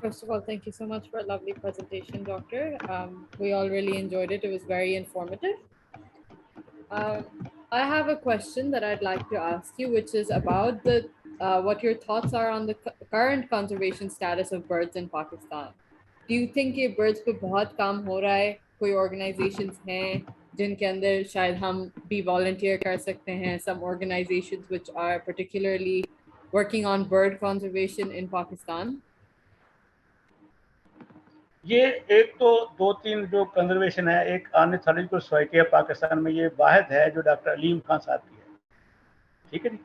First of all, thank you so much for a lovely presentation, Doctor. We all really enjoyed it. It was very informative. Um, I have a question that I'd like to ask you, which is about the what your thoughts are on the current conservation status of birds in Pakistan. Do you think ये birds पे बहुत काम हो रहा है? कोई organizations हैं जिनके अंदर शायद हम भी volunteer कर सकते हैं? Some organizations which are particularly working on bird conservation in Pakistan. ये एक तो दो तीन जो कंजर्वेशन है, एक ऑर्निथोलॉजिकल सोसाइटी है पाकिस्तान में, ये वाहिद है जो डॉक्टर अलीम खान साहब की है, ठीक है जी।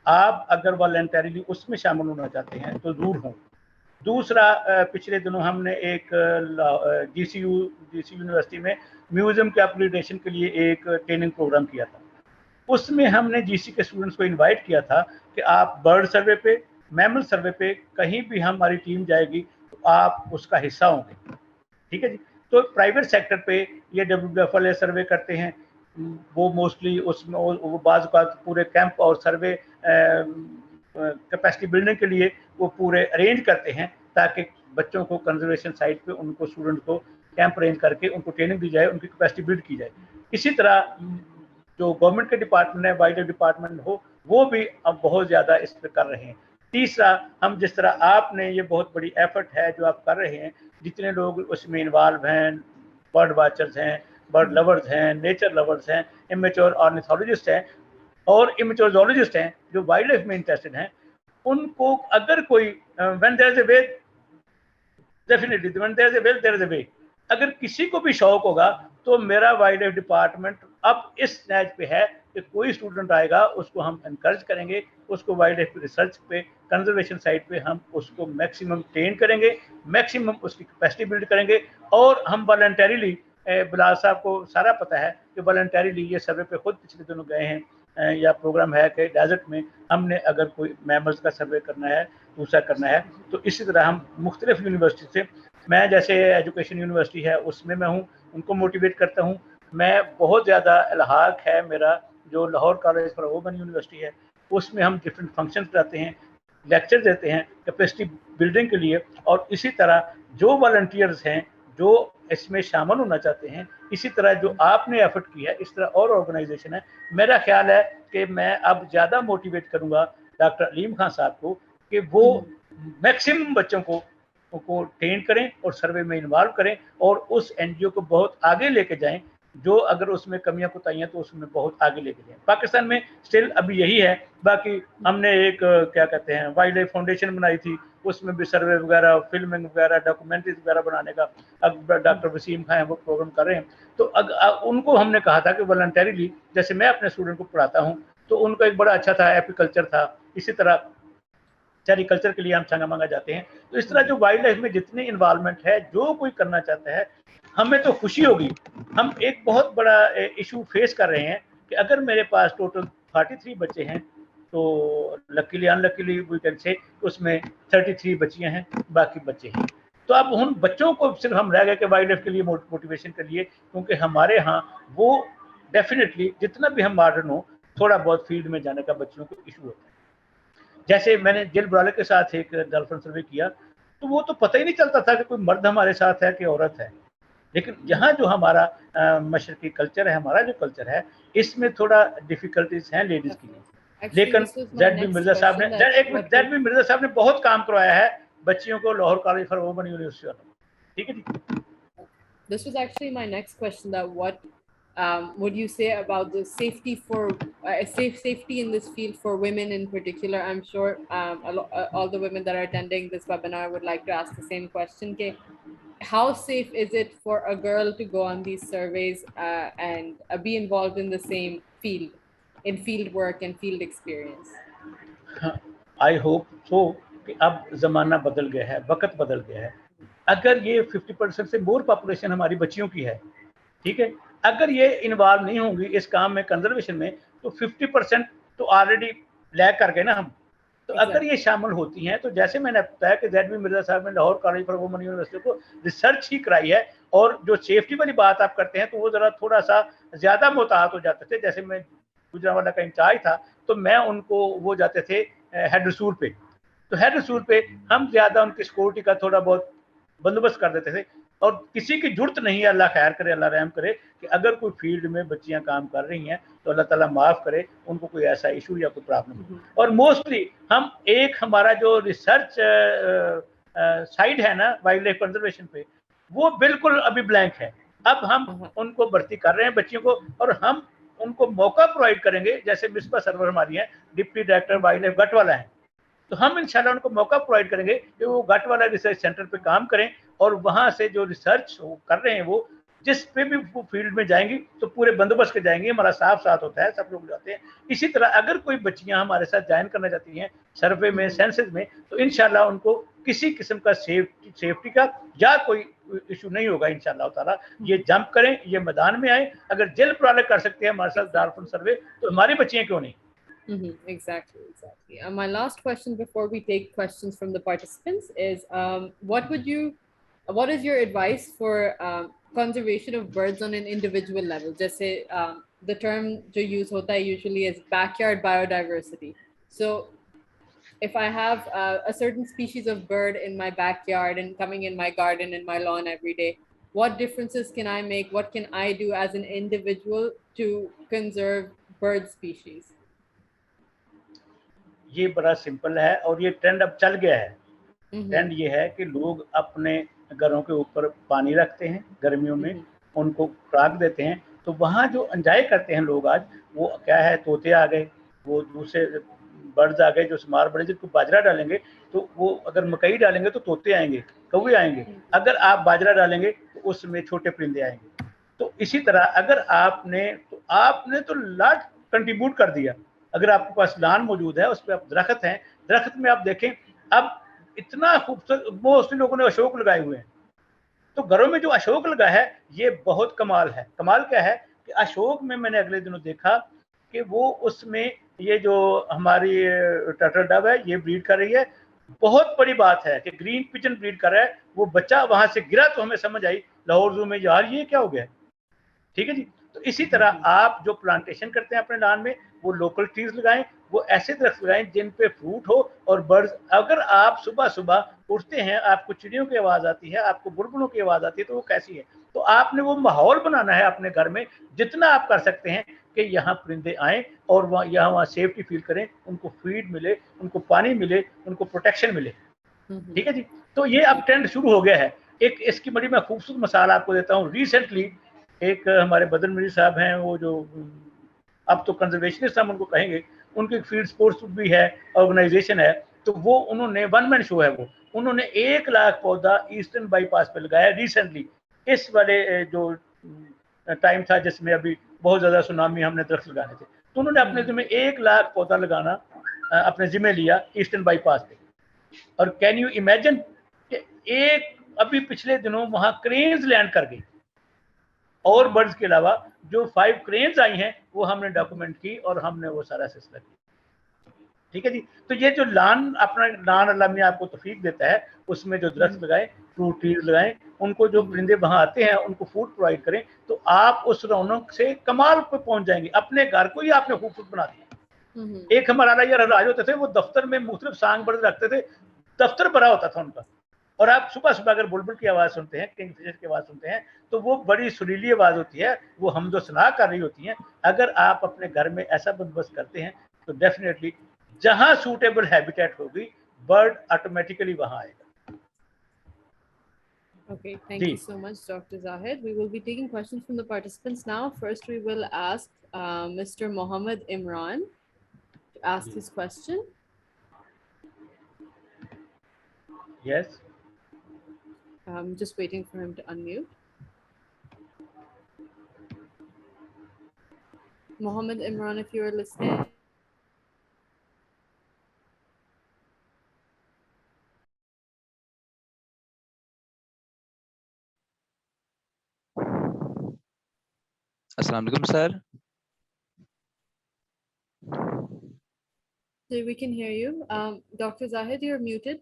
आप अगर वॉलंटरीली उसमें शामिल होना चाहते हैं तो जरूर हों। दूसरा, पिछले दिनों हमने एक जीसीयू यूनिवर्सिटी में म्यूजियम के अपग्रेडेशन के लिए एक ट्रेनिंग प्रोग्राम किया था। उसमें हमने जीसी के स्टूडेंट्स को इनवाइट किया था कि आप बर्ड सर्वे पे, मैमल सर्वे पे कहीं भी हमारी टीम जाएगी तो आप उसका हिस्सा होंगे, ठीक है जी। तो प्राइवेट सेक्टर पे ये WWF सर्वे करते हैं, वो मोस्टली उसमें वो बाज़ पूरे कैंप और सर्वे कैपेसिटी बिल्डिंग के लिए वो पूरे अरेंज करते हैं ताकि बच्चों को कंजर्वेशन साइट पे उनको स्टूडेंट को कैंप अरेंज करके उनको ट्रेनिंग दी जाए, उनकी कैपेसिटी बिल्ड की जाए। इसी तरह जो गवर्नमेंट के डिपार्टमेंट है, वाइल्ड लाइफ डिपार्टमेंट हो, वो भी अब बहुत ज़्यादा इस पर कर रहे हैं। तीसरा, हम जिस तरह आपने ये बहुत बड़ी एफर्ट है जो आप कर रहे हैं, जितने लोग उसमें इन्वॉल्व हैं, बर्ड वाचर्स हैं, बर्ड लवर्स हैं, नेचर लवर्स हैं, इमेच्योर ऑर्निथोलॉजिस्ट हैं और इमेच्योर जोलॉजिस्ट हैं जो वाइल्ड लाइफ में इंटरेस्टेड हैं, उनको अगर कोई when there is a way, definitely when there is a will there is a way, अगर किसी को भी शौक होगा तो मेरा वाइल्ड लाइफ डिपार्टमेंट अब इस स्टेज पे है कि कोई स्टूडेंट आएगा उसको हम एनकरेज करेंगे, उसको वाइल्ड लाइफ रिसर्च पे, कंजर्वेशन साइट पे हम उसको मैक्सिमम ट्रेन करेंगे, मैक्सिमम उसकी कैपेसिटी बिल्ड करेंगे। और हम वॉलंटरीली, बिलाल साहब को सारा पता है कि वॉलंटरीली ये सर्वे पे खुद पिछले दिनों गए हैं, या प्रोग्राम है कि डेजर्ट में हमने अगर कोई मैमल्स का सर्वे करना है, दूसरा करना है, तो इसी तरह हम मुख्तलिफ यूनिवर्सिटी से, मैं जैसे एजुकेशन यूनिवर्सिटी है उसमें मैं हूँ, उनको मोटिवेट करता हूँ। मैं बहुत ज़्यादा इल्हाक है मेरा जो Lahore college for women university है, उसमें हम डिफरेंट फंक्शन कराते हैं, लेक्चर देते हैं कैपेसिटी बिल्डिंग के लिए। और इसी तरह जो वॉलंटियर्स हैं जो इसमें शामिल होना चाहते हैं, इसी तरह जो आपने एफर्ट किया है, इस तरह और ऑर्गेनाइजेशन है, मेरा ख्याल है कि मैं अब ज़्यादा मोटिवेट करूँगा डॉक्टर अलीम खान साहब को कि वो मैक्सिमम बच्चों को ट्रेन करें और सर्वे में इन्वॉल्व करें और उस एनजीओ को बहुत आगे लेके जाएं, जो अगर उसमें कमियां कुताहियां तो उसमें बहुत आगे लेके जाएं। पाकिस्तान में स्टिल अभी यही है। बाकी हमने एक क्या कहते हैं वाइल्ड लाइफ फाउंडेशन बनाई थी, उसमें भी सर्वे वगैरह, फिल्मिंग वगैरह, डॉक्यूमेंट्रीज वगैरह बनाने का अब डॉक्टर वसीम खान है वो प्रोग्राम कर रहे हैं। तो उनको हमने कहा था कि वॉलंटरीली, जैसे मैं अपने स्टूडेंट को पढ़ाता हूँ, तो उनका एक बड़ा अच्छा था एपीकल्चर था, इसी तरह सेरिकल्चर के लिए हम चंगा मांगा जाते हैं। तो इस तरह जो वाइल्ड लाइफ में जितनी इन्वॉल्वमेंट है, जो कोई करना चाहता है, हमें तो खुशी होगी। हम एक बहुत बड़ा इशू फेस कर रहे हैं कि अगर मेरे पास टोटल 43 बच्चे हैं तो लकीली अनलकीली वी कैन से उसमें 33 बच्चियां हैं, बाकी बच्चे हैं। तो अब उन बच्चों को सिर्फ हम रह गए कि वाइल्ड लाइफ के लिए मोटिवेशन के लिए, क्योंकि हमारे यहाँ वो डेफिनेटली जितना भी हम मॉडर्न हो, थोड़ा बहुत फील्ड में जाने का बच्चों को इशू होता है। जैसे मैंने जेल ब्रॉलर के साथ एक गर्लफ्रेंड सर्वे किया, तो वो तो पता ही नहीं चलता था कि कोई मर्द हमारे साथ है कि औरत है। लेकिन यहाँ जो हमारा मशरकी कल्चर है, हमारा जो कल्चर है, इसमें थोड़ा डिफिकल्टीज हैं लेडीज के लिए। Actually, लेकिन this was my Z B next Mirza साहब ने question. That एक minute, what Z B Mirza साहब ने बहुत काम करवाया है बच्चियों को Lahore college for women university वालों, ठीक है जी। this was actually my next question. That what would you say about the safety for safety in this field for women in particular? I'm sure all the women that are attending this webinar would like to ask the same question. Okay, how safe is it for a girl to go on these surveys and be involved in the same field, in field work and field experience? I hope so कि अब ज़माना बदल गया है, वक्त बदल गया है। अगर ये 50% से मोर पॉपुलेशन हमारी बच्चियों की है, ठीक है, अगर ये इन्वॉल्व नहीं होंगी इस काम में, कंजर्वेशन में, तो 50% तो ऑलरेडी लैग कर गए ना हम। तो अगर ये शामिल होती हैं, तो जैसे मैंने बताया कि जेड बी मिर्जा साहब ने Lahore college for women university को रिसर्च ही कराई है। और जो सेफ्टी वाली बात आप करते हैं, तो वो ज़रा थोड़ा सा ज़्यादा मोहतात हो जाते थे। जैसे मैं गुजरांवाला का इंचार्ज था, तो मैं उनको वो जाते थे हेड रसूल पे, तो हेड रसूल पे हम ज्यादा उनकी सिक्योरिटी का थोड़ा बहुत बंदोबस्त कर देते थे, और किसी की जरूरत नहीं है, अल्लाह खैर करे, अल्लाह रहम करे, कि अगर कोई फील्ड में बच्चियां काम कर रही हैं तो अल्लाह ताला माफ करे, उनको कोई ऐसा इशू या कोई प्रॉब्लम हो। और मोस्टली हम एक हमारा जो रिसर्च साइड है ना वाइल्ड लाइफ कंजर्वेशन पे, वो बिल्कुल अभी ब्लैंक है। अब हम उनको भर्ती कर रहे हैं बच्चियों को, और हम उनको मौका प्रोवाइड करेंगे, जैसे मिसबा सरवर हमारी है deputy director wild life Gatwala है, तो हम इंशाल्लाह उनको मौका प्रोवाइड करेंगे कि वो गटवाला रिसर्च सेंटर पे काम करें, और वहां से जो रिसर्च कर रहे हैं वो जिस पे भी वो फील्ड में जाएंगी तो पूरे बंदोबस्त के जाएंगे, हमारा साथ साथ होता है, सब लोग जाते हैं। इसी तरह अगर कोई बच्चियां हमारे साथ ज्वाइन करना चाहती हैं सर्वे में, सेंसस में, तो इंशाल्लाह उनको किसी किस्म का सेफ्टी का या कोई इशू नहीं होगा इंशाल्लाह ताला। ये जंप करें, ये मैदान में आए, अगर जेल प्रोवाइड कर सकते हैं हमारे साथ डार्फन सर्वे, तो हमारी बच्चियां क्यों नहीं। Exactly, exactly. My last question before we take questions from the participants is, what is your advice for conservation of birds on an individual level? Just say the term जो use होता है usually is backyard biodiversity. So if I have a certain species of bird in my backyard and coming in my garden and my lawn every day, what differences can I make? What can I do as an individual to conserve bird species? ये बड़ा simple है, और ये trend अब चल गया है। Trend ये है कि लोग अपने घरों के ऊपर पानी रखते हैं गर्मियों में, उनको खुराक देते हैं, तो वहाँ जो एंजॉय करते हैं लोग आज, वो क्या है, तोते आ गए, वो दूसरे बर्ड्स आ गए जो स्मार बड़े, जिनको बाजरा डालेंगे तो वो, अगर मकई डालेंगे तो तोते आएंगे, कौवे आएंगे, अगर आप बाजरा डालेंगे तो उसमें छोटे परिंदे आएंगे। तो इसी तरह अगर आपने तो लाट कंट्रीब्यूट कर दिया। अगर आपके पास लान मौजूद है, उस पर आप दरख्त हैं, दरख्त में आप देखें अब इतना खूबसूरत, मोस्टली लोगों ने अशोक लगाए हुए हैं, तो घरों में जो अशोक लगा है ये बहुत कमाल है। कमाल क्या है कि अशोक में मैंने अगले दिनों देखा कि वो उसमें ये जो हमारी टर्टल डव है ये ब्रीड कर रही है। बहुत बड़ी बात है कि ग्रीन पिजन ब्रीड कर रहा है, वो बच्चा वहां से गिरा तो हमें समझ आई लाहौर जू में, यार ये क्या हो गया। ठीक है जी। तो इसी तरह आप जो प्लांटेशन करते हैं अपने लॉन में, वो लोकल ट्रीज लगाएं, वो ऐसे दरख्त लगाएं जिन पे फ्रूट हो और बर्ड्स। अगर आप सुबह सुबह उठते हैं, आपको चिड़ियों की आवाज आती है, आपको बुलबुलों की आवाज आती है, तो वो कैसी है। तो आपने वो माहौल बनाना है अपने घर में, जितना आप कर सकते हैं कि यहाँ परिंदे आए और वहाँ सेफ्टी फील करें, उनको फीड मिले, उनको पानी मिले, उनको प्रोटेक्शन मिले। ठीक है जी। तो ये अब ट्रेंड शुरू हो गया है। एक इसकी बड़ी मैं खूबसूरत मिसाल आपको देता हूँ। रिसेंटली एक हमारे बदन मीर साहब हैं, वो जो अब तो कंजर्वेशनिस्ट हम उनको कहेंगे, उनकी फील्ड स्पोर्ट्स भी है, ऑर्गेनाइजेशन है, तो वो उन्होंने वन मैन शो है, वो उन्होंने 1 लाख पौधा ईस्टर्न बाईपास पे लगाया रिसेंटली। इस वाले जो टाइम था जिसमें अभी बहुत ज्यादा सुनामी, हमने दरख्त लगाने थे, तो उन्होंने अपने जिम्मे 1 लाख पौधा लगाना अपने जिम्मे लिया ईस्टर्न बाईपास पे। और कैन यू इमेजिन कि एक अभी पिछले दिनों वहां क्रेन्स लैंड कर गई, और बर्ड्स के अलावा जो 5 क्रेन्स आई हैं वो हमने डॉक्यूमेंट की और हमने वो सारा सिलसिला किया। ठीक है जी। तो ये जो लान, अपना लान अल्लाह में आपको तौफीक देता है, उसमें जो दरख्त लगाए, फ्रूट ट्रीज लगाएं, उनको जो परिंदे वहां आते हैं उनको फूड प्रोवाइड करें, तो आप उस रौनक से कमाल पे पहुंच जाएंगे। अपने घर को ही आपने खूबसूरत बना दिया। एक हमारा यार राज होते थे, वो दफ्तर में मुख्तलिफ सांग बर्ड रखते थे, दफ्तर भरा होता था उनका। और आप सुबह सुबह अगर बुलबुल की आवाज सुनते हैं, किंगफिशर की आवाज सुनते हैं, तो वो बड़ी सुरीली आवाज होती है, वो हमदो सना कर रही होती है। अगर आप अपने घर में ऐसा बंदोबस्त करते हैं तो डेफिनेटली जहां सूटेबल हैबिटेट होगी, बर्ड ऑटोमेटिकली वहां आएगा। Okay, thank you so much, Dr. Zahid. We will be taking questions from the participants now. First, we will ask Mr. Mohammed Imran to ask his question. Yes. I'm just waiting for him to unmute. Mohammed Imran, if you are listening. Assalamu alaikum, sir. So we can hear you. Dr. Zahid, you're muted.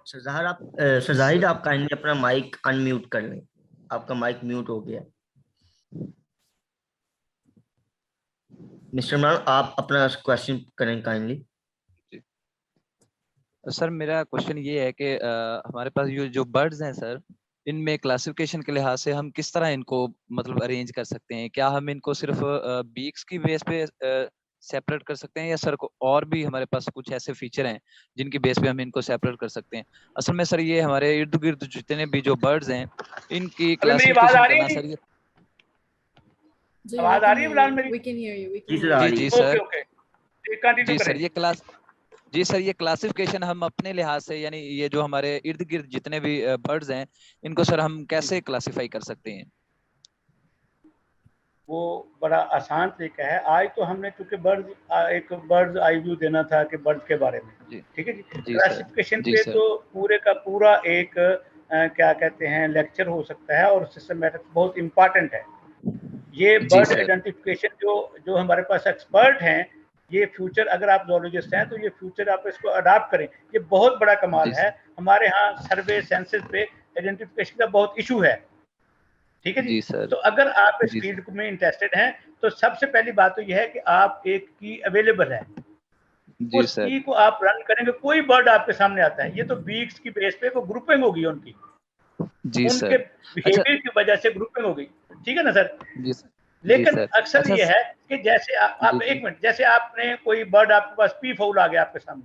Sir Zahid आप kindly अपना mic unmute कर लें, आपका mic mute हो गया। Mister Imran, आप अपना question करें काइंडली। सर मेरा क्वेश्चन ये है कि हमारे पास ये जो बर्ड्स हैं सर, इनमें क्लासिफिकेशन के लिहाज से हम किस तरह इनको मतलब अरेंज कर सकते हैं? क्या हम इनको सिर्फ बीक्स की बेस पे सेपरेट कर सकते हैं, या सर को और भी हमारे पास कुछ ऐसे फीचर हैं जिनकी बेस पे हम इनको सेपरेट कर सकते हैं? असल में सर ये हमारे इर्द गिर्द जितने भी जो बर्ड्स हैं इनकी अभी मेरी आवाज क्लासिफिकेशन आ रही करना है सर जी? ये। जी, we आवाज आ can रही है hear फिलहाल you. मेरी? We can hear you. We जी can सर, hear आ you. रही जी है। सर। ओके ओके, कंटिन्यू जी सर करें। ये क्लासिफिकेशन हम अपने लिहाज से, यानी ये जो हमारे इर्द गिर्द जितने भी बर्ड्स हैं इनको सर हम कैसे क्लासिफाई कर सकते हैं? वो बड़ा आसान तरीका है। आज तो हमने चूंकि एक बर्ड्स आई व्यू देना था कि बर्ड्स के बारे में, जी ठीक है जी। जी सर। क्लासिफिकेशन जी पे सर। तो पूरे का पूरा एक क्या कहते हैं लेक्चर हो सकता है, और सिस्टमैटिक बहुत इंपॉर्टेंट है। ये जी बर्ड सर। आइडेंटिफिकेशन जो जो हमारे पास एक्सपर्ट हैं, ये फ्यूचर अगर आप जोलॉजिस्ट हैं तो ये फ्यूचर आप इसको अडाप्ट करें, ये बहुत बड़ा कमाल जी है। सर। हमारे यहाँ सर्वे सेंसस पे आइडेंटिफिकेशन का बहुत इशू है, ठीक है जी। जी सर। तो अगर आप इस जी सर। फील्ड में इंटरेस्टेड हैं तो सबसे पहली बात तो यह है कि आप एक की अवेलेबल है, जी उस सर। की को आप रन करेंगे। कोई बर्ड आपके सामने आता है, ये तो बीक्स की बेस पे वो ग्रुपिंग होगी उनकी, जी उनके सर। अच्छा। बिहेवियर की वजह से ग्रुपिंग होगी, ठीक है ना सर। जी सर। जी लेकिन सर। अक्सर अच्छा ये है कि जैसे जी आप जी। एक मिनट, जैसे आपने कोई बर्ड आपके पास पी फाउल आ गया आपके सामने,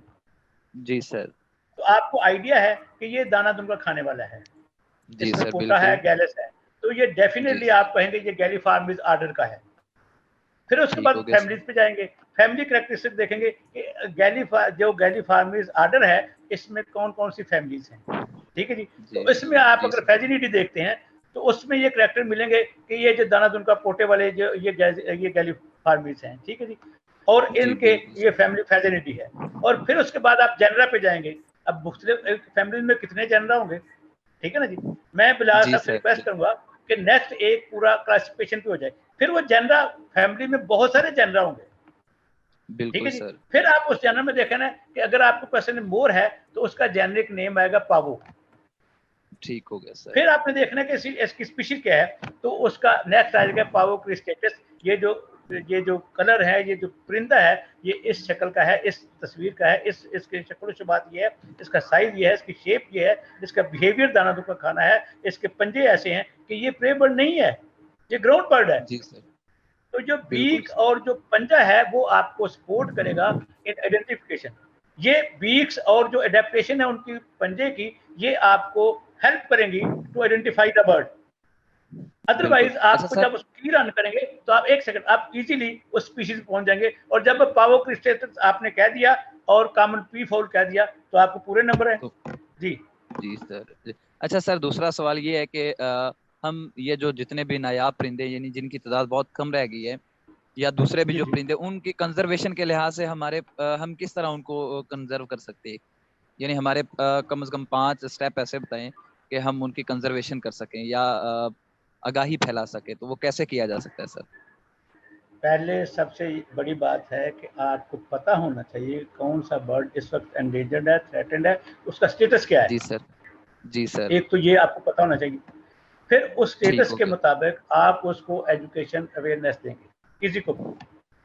जी सर। तो आपको आइडिया है कि ये दाना दुनका खाने वाला है, जी इसमें सर कोटा है, बिल्कुल। गैलस है, तो ये जी डेफिनेटली सर। आप कहेंगे ये गैलीफार्मिस आर्डर का है। फिर उसके ठीक बाद हो गया सर। फैमिलीज पे जाएंगे, फैमिली कैरेक्टरिस्टिक देखेंगे कि जो गैलीफार्मिस आर्डर है इसमें कौन कौन सी फैमिलीज हैं, ठीक है जी। जी तो इसमें आप जी अगर सर। फैजिनिटी देखते हैं तो उसमें ये करेक्टर मिलेंगे कि ये जो दाना दुनका पोटे वाले जो ये गैलीफार्मिस हैं, ठीक है जी, और जी इनके बिल्कुल ये सर। फैमिली फैजिनिटी है। और फिर उसके बाद आप जेनरा पे जाएंगे। अब मुख्तलिफ फैमिली में कितने जेनरा होंगे, ठीक है ना जी। मैं बिलाल जी साहब से सर। रिक्वेस्ट करूंगा कि नेक्स्ट एक पूरा क्लासिफिकेशन पे हो जाए, फिर वो जेनरा फैमिली में बहुत सारे जेनरा होंगे, ठीक बिल्कुल है जी। सर। फिर आप उस जेनर में देखें ना कि अगर आपको पर्सन मोर है तो उसका जेनरिक नेम आएगा पावो। ठीक हो गया सर। फिर आपने देखना कि इसकी स्पीशीज क्या है, तो उसका नेक्स्ट आ जाएगा पावो क्रिस्टेटस। ये जो कलर है, ये जो परिंदा है, ये इस शक्ल का है, इस तस्वीर का है, इसके शक्ल शुबात ये है, इसका साइज ये है, इसकी शेप ये है, इसका बिहेवियर दाना दुका खाना है, इसके पंजे ऐसे हैं कि ये प्रे बर्ड नहीं है, ये ग्राउंड बर्ड है। जी सर। तो जो बिल्कुल बीक सर। और जो पंजा है वो आपको सपोर्ट करेगा इन आइडेंटिफिकेशन। ये बीक्स और जो एडेप्टेशन है उनकी पंजे की, ये आपको हेल्प करेंगी टू आइडेंटिफाई द बर्ड। बिल्कुल। अदरवाइज अच्छा आपको सर। जब उसकी रन करेंगे तो आप एक सेकंड आप इजीली उस स्पीशीज पहुंच जाएंगे, और जब पावो क्रिस्टेटस आपने कह दिया और कॉमन पी फाउल कह दिया तो आपको पूरे नंबर है तो जी। जी सर अच्छा सर, दूसरा सवाल ये है कि हम ये जो जितने भी नायाब परिंदे यानी जिनकी तादाद बहुत कम रह गई है, या दूसरे भी जी जो जी परिंदे, उनकी कंजर्वेशन के लिहाज से हमारे हम किस तरह उनको कंजर्व कर सकते हैं? यानी हमारे कम से कम 5 स्टेप ऐसे बताएं कि हम उनकी कंजर्वेशन कर सकें या आगाही फैला सके, तो वो कैसे किया जा सकता है सर? पहले सबसे बड़ी बात है कि आपको पता होना चाहिए कौन सा बर्ड इस वक्त एंडेंजर्ड है, थ्रेटेंड है, उसका स्टेटस क्या है। जी सर। जी सर। एक तो ये आपको पता होना चाहिए। फिर उस ठीक स्टेटस हो के गया। मुताबिक आप उसको एजुकेशन अवेयरनेस देंगे किसी को,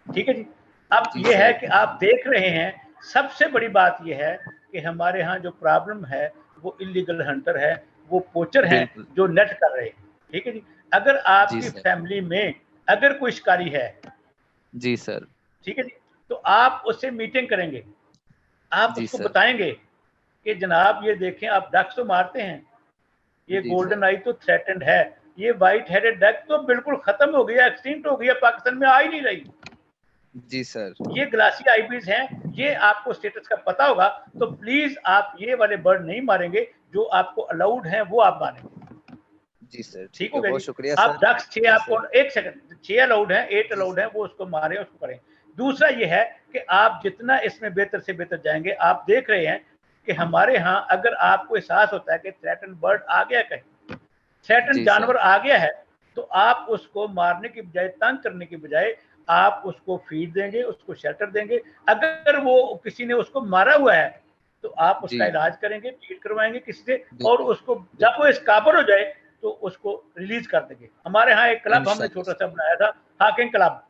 ठीक है जी। अब जी ये है सर। कि आप देख रहे हैं, सबसे बड़ी बात ये है कि हमारे यहाँ जो प्रॉब्लम है वो इलीगल हंटर है, वो पोचर हैं बिल्कुल। जो नेट कर रहे हैं, ठीक है जी। अगर जी आपकी सर। फैमिली में अगर कोई शिकारी है, जी सर। ठीक है जी, तो आप उससे मीटिंग करेंगे, आप जी उसको सर। बताएंगे कि जनाब ये देखें आप डक्स तो मारते हैं, ये जी गोल्डन सर। आई तो थ्रेटेंड है, ये व्हाइट हेडेड डक तो बिल्कुल खत्म हो गया, एक्सटिंक्ट हो गया, पाकिस्तान में आ ही नहीं रही, जी सर। ये ग्लासी आईबीज हैं। ये आपको स्टेटस का पता होगा तो प्लीज आप ये वाले बर्ड नहीं मारेंगे, जो आपको अलाउड हैं वो आप मारेंगे, जी सर। ठीक ठीक हो है, गया बहुत जी। शुक्रिया आप सर। डक्स 6 जी आपको सर। एक सेकंड 6 अलाउड है, 8 जी अलाउड है, वो उसको मारे उसको करें। दूसरा ये है कि आप जितना इसमें बेहतर से बेहतर जाएंगे, आप देख रहे हैं कि हमारे यहाँ अगर आपको एहसास होता है कि थ्रेटन बर्ड आ गया, कहीं थ्रेटन जी जानवर सर। आ गया है, तो आप उसको मारने की बजाय, तंग करने की बजाय, आप उसको फीड देंगे, उसको शेल्टर देंगे। अगर वो किसी ने उसको मारा हुआ है तो आप जी उसका इलाज करेंगे, ट्रीट करवाएंगे किसी से, और बिल्कुल। उसको जब वो बिल्कुल। इस काबल हो जाए तो उसको रिलीज कर देंगे। हमारे यहाँ एक क्लब हमने इंशाल्लाह छोटा सर। सा बनाया था, हाकिंग क्लब,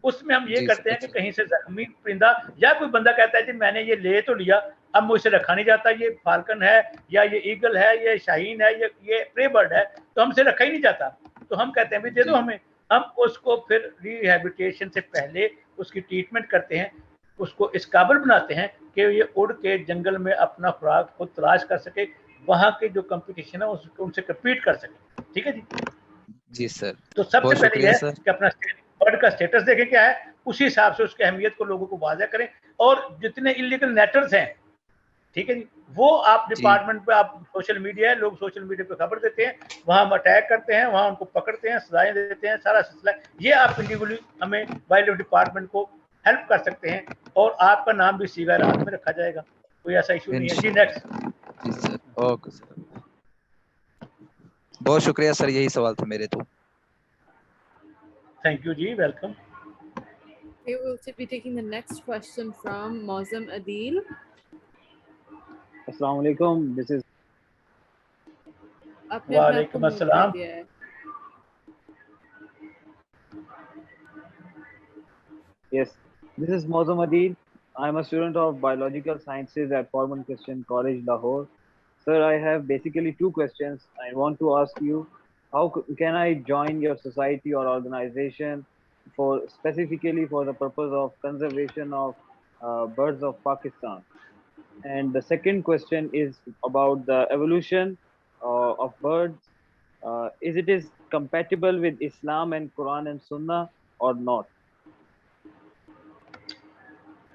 उसमें हम ये जी करते सर, हैं कि अच्छा। कहीं से जख्मी परिंदा या कोई बंदा कहता है जी मैंने ये ले तो लिया, अब मुझसे रखा नहीं जाता, ये फाल्कन है या ये ईगल है, ये शाहीन है, ये प्रे बर्ड है, तो हमसे रखा ही नहीं जाता, तो हम कहते हैं भी दे दो जी हमें। हम उसको फिर रिहैबिलिटेशन से पहले उसकी ट्रीटमेंट करते हैं, उसको इस काबिल बनाते हैं कि ये उड़ के जंगल में अपना खुराक खुद तलाश कर सके, वहाँ के जो कंपटीशन है उनसे कम्पीट कर सके। ठीक है जी। जी सर, तो सबसे बहुत पहले शुक्रिया यह है सर। कि अपना बर्ड का स्टेटस देखें क्या है, उसी हिसाब से उसकी अहमियत को लोगों को वाज़ेह करें। और जितने इलीगल नेटर्स हैं, ठीक है जी, वो आप जी डिपार्टमेंट पे, आप सोशल मीडिया है, लोग सोशल मीडिया पे खबर देते हैं, वहां हम अटैक करते हैं, वहां उनको पकड़ते हैं, सजाएं देते हैं, सारा सिलसिला। ये आप इंडिविजुअली हमें वाइल्ड लाइफ डिपार्टमेंट को हेल्प कर सकते हैं और आपका नाम भी सीगा रात में रखा जाएगा, कोई ऐसा इशू नहीं है जी। नेक्स्ट। जी सर, ओके सर, बहुत शुक्रिया सर, यही सवाल था मेरे तो। थैंक यू जी, welcome. We will be taking the next question from Mozam Adil. अस्सलाम वालेकुम, दिस इज आपने अपने आप को वालेकुम म्यूट कर अस्सलाम। दिया है। yes, this is Mozam Adil. I am a student of biological sciences at Forman Christian College, Lahore. Sir, I have basically two questions. I want to ask you, how can I join your society or organization for specifically for the purpose of conservation of birds of Pakistan? And the second question is about the evolution of birds. Is it is compatible with Islam and Quran and Sunnah or not?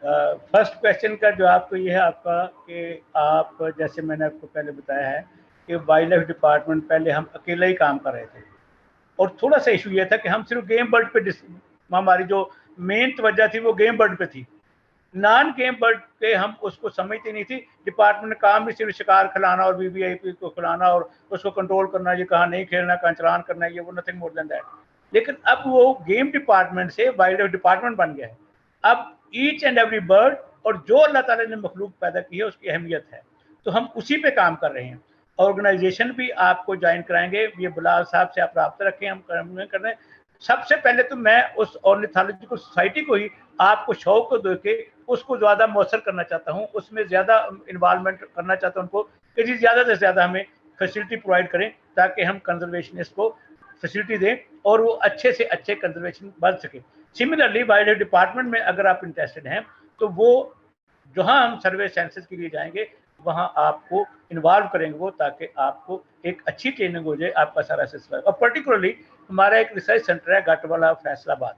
First question का जवाब तो ये है आपका कि आप, जैसे मैंने आपको पहले बताया है कि वाइल्ड लाइफ डिपार्टमेंट पहले हम अकेले ही काम कर रहे थे, और थोड़ा सा इशू ये था कि हम सिर्फ गेम बर्ड पे, हमारी जो मेन तवज्जो थी वो गेम बर्ड पे थी, नॉन गेम बर्ड पे हम उसको समझते नहीं थी। डिपार्टमेंट का काम भी सिर्फ शिकार खिलाना और वीवीआईपी को खिलाना और उसको कंट्रोल करना, ये कहाँ नहीं खेलना, कहाँ चलान करना, ये वो, नथिंग मोर देन दैट। लेकिन अब वो गेम डिपार्टमेंट से वाइल्ड लाइफ डिपार्टमेंट बन गया है। अब ईच एंड एवरी बर्ड और जो अल्लाह ताला ने मखलूक पैदा की है उसकी अहमियत है, तो हम उसी पे काम कर रहे हैं। ऑर्गेनाइजेशन भी आपको ज्वाइन कराएंगे, ये बिलाल साहब से आप रब्ता रखें, हम कर रहे हैं। सबसे पहले तो मैं उस ऑर्निथोलॉजिकल सोसाइटी को ही आपको शौक को देके उसको ज़्यादा मौसर करना चाहता हूँ, उसमें ज़्यादा इन्वॉल्वमेंट करना चाहता हूँ उनको, कि जी ज़्यादा से ज़्यादा हमें फैसिलिटी प्रोवाइड करें ताकि हम कंजर्वेशनिस्ट को फैसिलिटी दें और वो अच्छे से अच्छे कंजर्वेशन बन सके। सिमिलरली वाइल्ड लाइफ डिपार्टमेंट में अगर आप इंटरेस्टेड हैं तो वो जहाँ हम सर्वे सेंसस के लिए जाएंगे वहाँ आपको इन्वॉल्व करेंगे वो, ताकि आपको एक अच्छी ट्रेनिंग हो जाए, आपका सारा सिलसिला। और पर्टिकुलरली हमारा एक रिसर्च सेंटर है गाटवाला फैसलाबाद,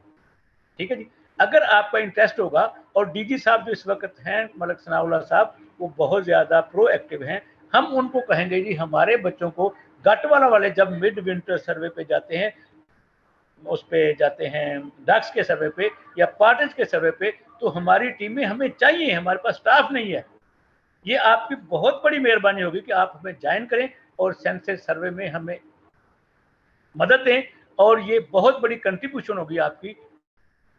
ठीक है जी। अगर आपका इंटरेस्ट होगा, और डीजी साहब जो इस वक्त हैं मलिक सनाउल्लाह साहब, वो बहुत ज़्यादा प्रोएक्टिव हैं, हम उनको कहेंगे जी हमारे बच्चों को गाटवाला वाले जब मिड विंटर सर्वे पे जाते हैं, उस पे जाते हैं डक्स के सर्वे पे या पार्टज के सर्वे पे, तो हमारी टीमें हमें चाहिए, हमारे पास स्टाफ नहीं है। ये आपकी बहुत बड़ी मेहरबानी होगी कि आप हमें ज्वाइन करें और सेंसस सर्वे में हमें मदद दें, और ये बहुत बड़ी कंट्रीब्यूशन होगी आपकी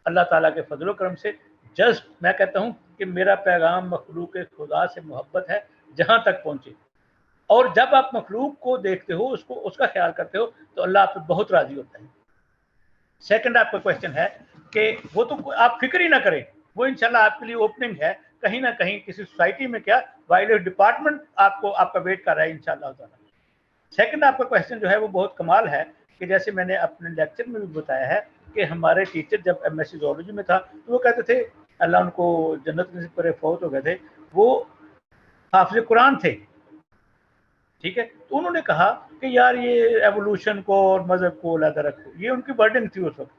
अल्लाह ताला के फजल करम से। जस्ट मैं कहता हूँ कि मेरा पैगाम मखलूक खुदा से मोहब्बत है जहाँ तक पहुँचे, और जब आप मखलूक को देखते हो, उसको उसका ख्याल करते हो, तो अल्लाह आप पे बहुत राजी होता है। सेकंड आपका क्वेश्चन है कि वो तो आप फिक्र ही ना करें, वो इंशाल्लाह आपके लिए ओपनिंग है कहीं ना कहीं किसी सोसाइटी में, क्या वाइल्ड लाइफ डिपार्टमेंट आपको आपका वेट कर रहा है इंशाल्लाह ताला। सेकंड आपका क्वेश्चन जो है वो बहुत कमाल है कि जैसे मैंने अपने लेक्चर में भी बताया है कि हमारे टीचर जब एमएससी ज़ूलॉजी में था तो वो कहते थे, अल्लाह उनको जन्नत नसीब करे, फौत हो गए थे, वो हाफिज कुरान थे, ठीक है। तो उन्होंने कहा कि यार ये एवोल्यूशन को और मजहब को अलग रखो, ये उनकी वर्डिंग थी उस वक्त।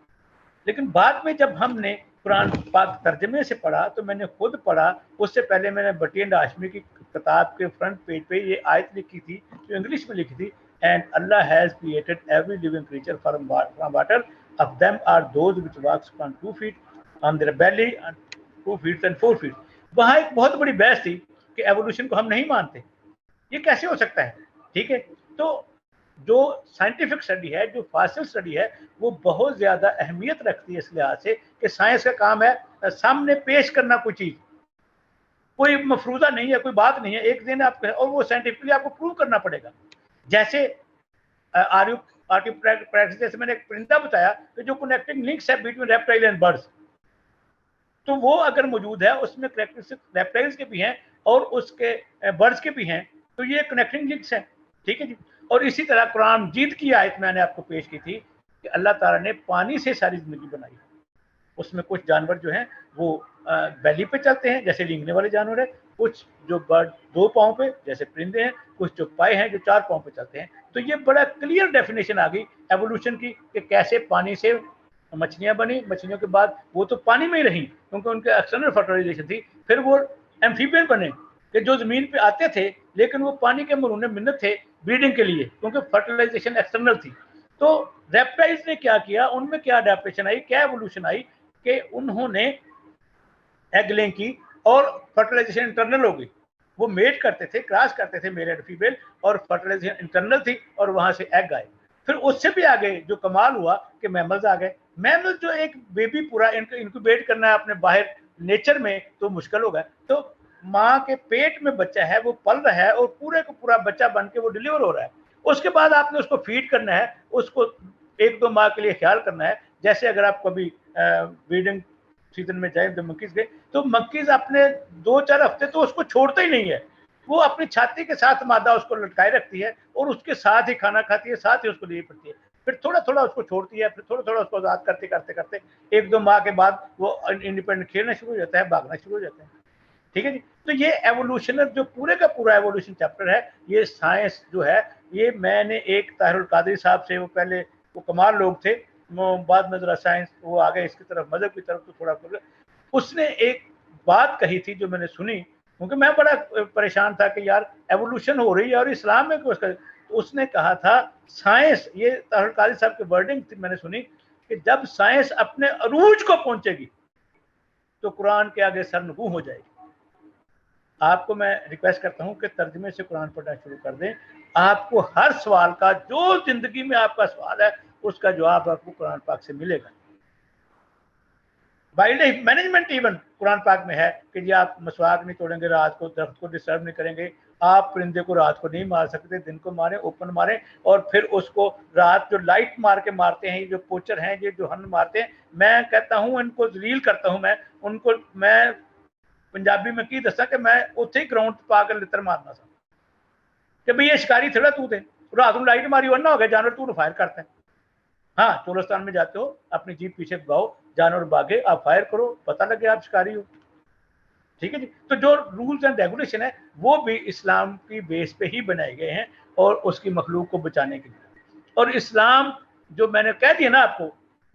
लेकिन बाद में जब हमने कुरान पाक तर्जमे से पढ़ा, तो मैंने खुद पढ़ा, उससे पहले मैंने बटी एंड हाशमी की किताब के फ्रंट पेज पे ये आयत लिखी थी जो इंग्लिश में लिखी थी, and Allah has created every living creature from water, of them are those which walks on 2 feet on their belly and 2 feet and 4 feet। वहाँ एक बहुत बड़ी बहस थी कि एवोल्यूशन को हम नहीं मानते, ये कैसे हो सकता है, ठीक है। तो जो साइंटिफिक स्टडी है, जो फॉसिल स्टडी है, वो बहुत ज़्यादा अहमियत रखती है इस लिहाज से कि साइंस का काम है सामने पेश करना कोई चीज़, कोई मफरूजा नहीं है, कोई बात नहीं है, एक दिन आप, और वो साइंटिफिकली आपको प्रूव करना पड़ेगा। जैसे आर्टिफैक्ट, जैसे मैंने एक परिंदा बताया कि जो कनेक्टिंग लिंक्स है बिटवीन रेप्टाइल एंड बर्ड्स, तो वो अगर मौजूद है उसमें करेक्टरिस्टिक रेप्टाइल्स के भी हैं और उसके बर्ड्स के भी हैं, तो ये कनेक्टिंग लिंक्स हैं। ठीक है जी। और इसी तरह कुरान मजीद की आयत मैंने आपको पेश की थी कि अल्लाह ताला ने पानी से सारी जिंदगी बनाई। उसमें कुछ जानवर जो हैं वो बैली पे चलते हैं जैसे रेंगने वाले जानवर है, कुछ जो बर्ड 2 पाँव पे जैसे परिंदे हैं, कुछ जो पाए हैं जो 4 पाँव पे चलते हैं। तो ये बड़ा क्लियर डेफिनेशन आ गई एवोल्यूशन की कि कैसे पानी से मछलियां बनी, मछलियों के बाद वो तो पानी में ही रही क्योंकि उनके एक्सटर्नल फर्टिलाइजेशन थी, फिर वो एम्फीबियन बने कि जो जमीन पे आते थे लेकिन वो पानी के मरूने मिन्नत थे ब्रीडिंग के लिए क्योंकि फर्टिलाइजेशन एक्सटर्नल थी। तो रेप्टाइल्स ने क्या किया, उनमें क्या अडेप्टेशन आई, क्या एवोल्यूशन आई कि उन्होंने एग लेइंग की और फर्टिलाइजेशन इंटरनल हो गई। वो मेट करते थे, क्रॉस करते थे मेल एंड फीमेल और फर्टिलाइजेशन इंटरनल थी और वहां से एग आए। फिर उससे भी आगे जो कमाल हुआ कि मैमल्स आ गए। मैमल्स जो एक बेबी पूरा इंक्यूबेट करना है अपने बाहर नेचर में तो मुश्किल होगा, तो माँ के पेट में बच्चा है वो पल रहा है और पूरे को पूरा बच्चा बन के वो डिलीवर हो रहा है। उसके बाद आपने उसको फीड करना है, उसको 1-2 माह के लिए ख्याल करना है। जैसे अगर आप कभी ब्रीडिंग सीजन में जाए मंकीज के, तो मंकीज अपने 2-4 हफ्ते तो उसको छोड़ता ही नहीं है, वो अपनी छाती के साथ मादा उसको लटकाए रखती है और उसके साथ ही खाना खाती है, साथ ही उसको लिए पड़ती है, फिर थोड़ा थोड़ा उसको छोड़ती है, फिर थोड़ा थोड़ा उसको आजाद करते करते करते 1-2 माह के बाद वो इंडिपेंडेंट खेलना शुरू हो जाता है, भागना शुरू हो जाता है। ठीक है जी। तो ये एवोल्यूशनर जो पूरे का पूरा एवोल्यूशन चैप्टर है, ये साइंस जो है ये मैंने एक ताहिरुल कादरी साहब से, वो पहले वो कमाल लोग थे, वो बाद में जरा साइंस वो आ गए इसकी तरफ, मजहब की तरफ, तो थोड़ा उसने एक बात कही थी जो मैंने सुनी क्योंकि मैं बड़ा परेशान था कि यार एवोल्यूशन हो रही है और इस्लाम में उसका, तो उसने कहा था साइंस, ये ताहिरुल कादरी साहब की वर्डिंग थी मैंने सुनी कि जब साइंस अपने अरूज को पहुंचेगी तो कुरान के आगे सरनगू हो जाएगी। आपको मैं रिक्वेस्ट करता हूं कि तर्जुमे से कुरान पढ़ना शुरू कर दें। आपको हर सवाल का, जो जिंदगी में आपका सवाल है उसका जवाब आपको कुरान पाक से मिलेगा। Wild life management even Quran पाक में है कि जी आप मसवाक नहीं तोड़ेंगे, रात को दरख्त को डिस्टर्ब नहीं करेंगे, आप परिंदे को रात को नहीं मार सकते, दिन को मारें, ओपन मारें, और फिर उसको रात जो लाइट मार के मारते हैं, ये जो पोचर हैं, ये जो हन मारते हैं, मैं कहता हूँ इनको जलील करता हूँ, मैं उनको मैं पंजाबी में की दसा कि मैं उत्थे ही ग्राउंड पाकर लित्र मारना सा कि भाई ये शिकारी थोड़ा तू थे रात को लाइट मारी वरना हो गया जानवर तू फायर करता है। हाँ, चोलिस्तान में जाते हो अपनी जीप पीछे भगाओ, जानवर भागे, आप फायर करो, पता लगे आप शिकारी हो। ठीक है जी। तो जो रूल्स एंड रेगुलेशन है वो भी इस्लाम की बेस पे ही बनाए गए हैं और उसकी मखलूक को बचाने के लिए। और इस्लाम जो मैंने कह दिया ना आपको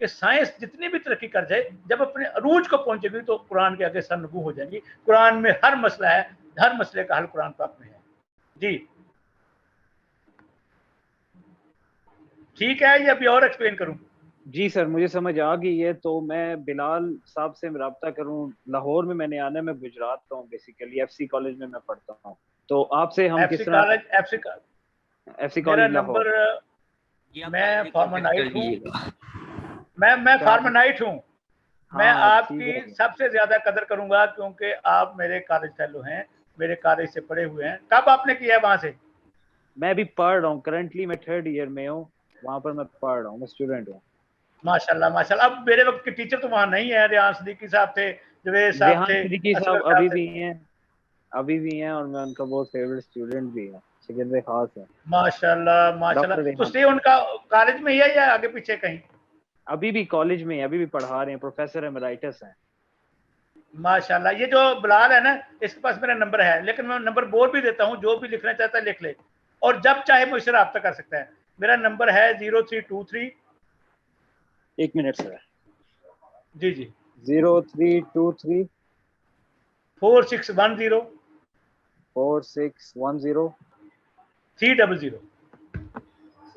कि साइंस जितनी भी तरक्की कर जाए, जब अपने अरूज को पहुंचेगी तो कुरान के आगे सरनगू हो जाएंगी। कुरान में हर मसला है, हर मसले का हल कुरान पाक में है जी। ठीक है, ये अभी और एक्सप्लेन करूं? जी सर, मुझे समझ आ गई है। तो मैं बिलाल साहब से रब्ता करूं, लाहौर में मैंने आना है, मैं गुजरात का हूँ बेसिकली, एफसी कॉलेज में मैं पढ़ता हूँ। तो आपसे हम किस तरह एफसी कॉलेज लाहौर, मैं फार्मनाइट हूँ, मैं फार्मनाइट हूँ। मैं आपकी सबसे ज्यादा कदर करूंगा क्योंकि आप मेरे कॉलेज फेलो हैं, मेरे कॉलेज से पढ़े हुए हैं। कब आपने किया है वहां से? मैं अभी पढ़ रहा हूँ, करंटली मैं 3rd ईयर में हूँ, वहां पर मैं पढ़ रहा हूँ, मैं स्टूडेंट हूँ। माशाल्लाह माशाल्लाह। अब मेरे वक्त के टीचर तो वहां नहीं है, रेहान सिद्दीकी साहब थे, जवेद साहब थे, सिद्दीकी साहब अभी भी हैं और मैं उनका बहुत फेवरेट स्टूडेंट भी हूँ, शिगिर्द खास है। माशाल्लाह माशाल्लाह। तो स्टे उनका कॉलेज में ही है या आगे पीछे कहीं? अभी भी कॉलेज में, अभी भी पढ़ा रहे हैं, प्रोफेसर एमेरिटस हैं। माशाल्लाह। ये जो बिलाल है ना, इसके पास मेरा नंबर है, लेकिन मैं नंबर बोल भी देता हूँ, जो भी लिखना चाहता है लिख ले और जब चाहे मुझसे रब्ता कर सकता है। मेरा नंबर है 0323, 1 मिनट सर। जी जी, 0323 4610 4610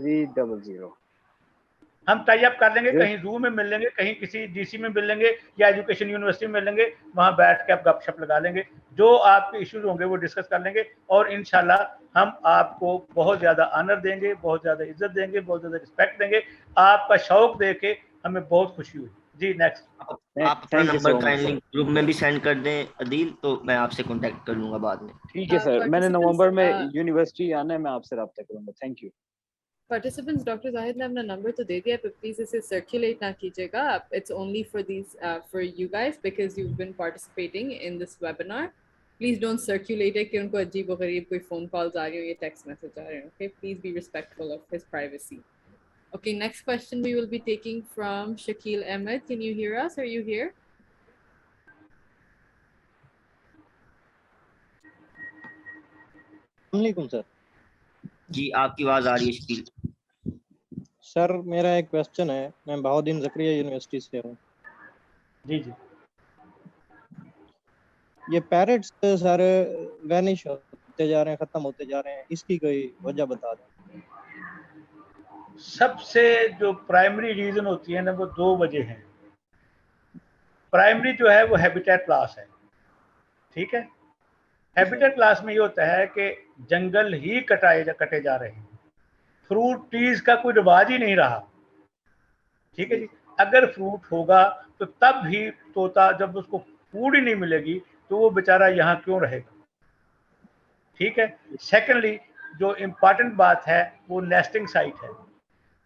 300। हम टाई अप कर लेंगे, कहीं जू में मिल लेंगे, कहीं किसी डीसी में मिल लेंगे या एजुकेशन यूनिवर्सिटी में मिल लेंगे, वहां बैठ के आप गपशप लगा लेंगे, जो आपके इश्यूज होंगे वो डिस्कस कर लेंगे और इंशाल्लाह हम आपको बहुत ज्यादा ऑनर देंगे, बहुत ज्यादा इज्जत देंगे, बहुत ज्यादा रिस्पेक्ट देंगे। आपका शौक देके हमें बहुत खुशी हुई जी। नेक्स्ट, आप अपना नंबर काइंडली ग्रुप में भी सेंड कर दें अदील, तो मैं आपसे कांटेक्ट कर लूंगा बाद में। ठीक है सर, मैंने नवंबर में यूनिवर्सिटी आना है, मैं आपसे रब्ता करूंगा। Thank you. participants, Dr. Zahid ने अपना number तो दे दिया, but please इसे circulate ना कीजिएगा. It's only for these for you guys because you've been participating in this webinar. Please don't circulate it कि उनको अजीब व गरीब कोई phone calls आ रही हो या text message आ रहे हो. Okay, please be respectful of his privacy. Okay, next question we will be taking from Shakil Ahmed. Can you hear us? Are you here? वालेकुम सर। जी आपकी आवाज आ रही है शकील। सर मेरा एक क्वेश्चन है, मैं बहाउद्दीन ज़करिया यूनिवर्सिटी से हूँ। जी जी। ये पैरेट्स सर वैनिश होते जा रहे हैं, खत्म होते जा रहे हैं, इसकी कोई वजह बता दें। सबसे जो प्राइमरी रीजन होती है ना, वो दो वजह हैं। प्राइमरी जो है वो हैबिटेट लॉस है, ठीक है। हैबिटेट लॉस में ये होता है कि जंगल ही कटे जा रहे हैं, फ्रूट ट्रीज का कोई रिवाज ही नहीं रहा, ठीक है जी। अगर फ्रूट होगा तो तब भी तोता, जब उसको फूड ही नहीं मिलेगी तो वो बेचारा यहाँ क्यों रहेगा, ठीक है। सेकेंडली जो इम्पॉर्टेंट बात है वो नेस्टिंग साइट है।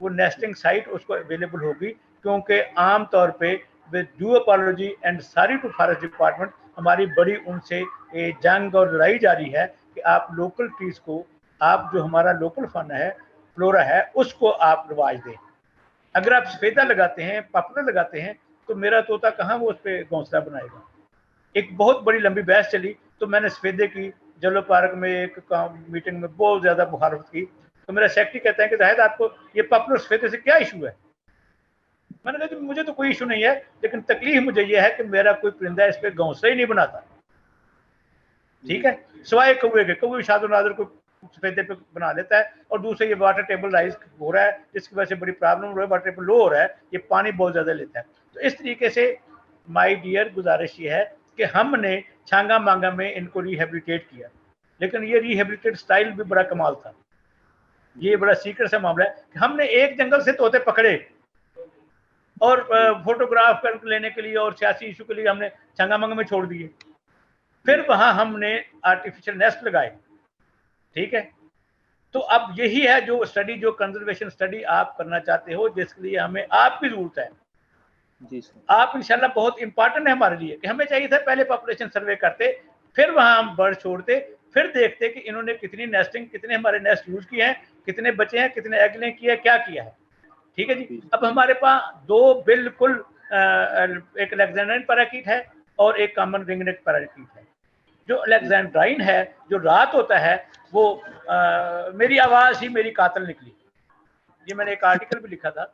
वो नेस्टिंग साइट उसको अवेलेबल होगी, क्योंकि आम तौर पे with due apology and sorry to forest department, हमारी बड़ी उनसे जंग और लड़ाई जारी है कि आप लोकल ट्रीज को, आप जो हमारा लोकल फन है, फ्लोरा है, उसको आप रिवाज दें। अगर आप सफेदा लगाते हैं, पॉपुलर लगाते हैं, तो मेरा तोता कहाँ वो उस पर घोंसला बनाएगा। एक बहुत बड़ी लंबी बहस चली, तो मैंने सफेदे की जलो पार्क में एक मीटिंग में बहुत ज्यादा मुखालफत की, तो मेरा सेक्रेटरी कहता है कि जाहिद आपको ये पॉपुलर सफेदे से क्या इशू है। मैंने कहा कि मुझे तो कोई इशू नहीं है, लेकिन तकलीफ मुझे ये है कि मेरा कोई परिंदा इस पर घोंसला ही नहीं बनाता, ठीक है। सिवाय कौवे के, कौवे शादो नादर को सफेदे पे बना लेता है, और दूसरे ये वाटर टेबल राइज हो रहा है, जिसकी वजह से बड़ी प्रॉब्लम हो रही है, वाटर टेबल लो हो रहा है, ये पानी बहुत ज्यादा लेता है। तो इस तरीके से माय डियर गुजारिश ये है कि हमने छांगा मांगा में इनको रिहेबिलिटेट किया, लेकिन ये रिहेबिलिटेट स्टाइल भी बड़ा कमाल था। ये बड़ा सीक्रेट सा मामला है कि हमने एक जंगल से तोते पकड़े और फोटोग्राफ कर लेने के लिए और सियासी इशू के लिए हमने छांगा मांगा में छोड़ दिए। फिर वहां हमने आर्टिफिशियल नेस्ट लगाए, ठीक है। तो अब यही है जो स्टडी, जो कंजर्वेशन स्टडी आप करना चाहते हो, जिसके लिए हमें आपकी जरूरत है। जी सर। आप इंशाल्लाह बहुत इंपॉर्टेंट है हमारे लिए, कि हमें चाहिए था पहले पॉपुलेशन सर्वे करते, फिर वहां हम बर्ड छोड़ते, फिर देखते कि इन्होंने कितनी नेस्टिंग, कितने हमारे नेस्ट यूज किए हैं, कितने बचे हैं, कितने एग ने किया, क्या किया है, ठीक है जी। अब हमारे पास दो बिल्कुल एक अलेक्जेंड्राइन पैराकीट है और एक कॉमन रिंगनेक पैराकीट है। जो अलेक्जेंड्राइन है, जो रात होता है, वो मेरी आवाज ही मेरी कातिल निकली। ये मैंने एक आर्टिकल भी लिखा था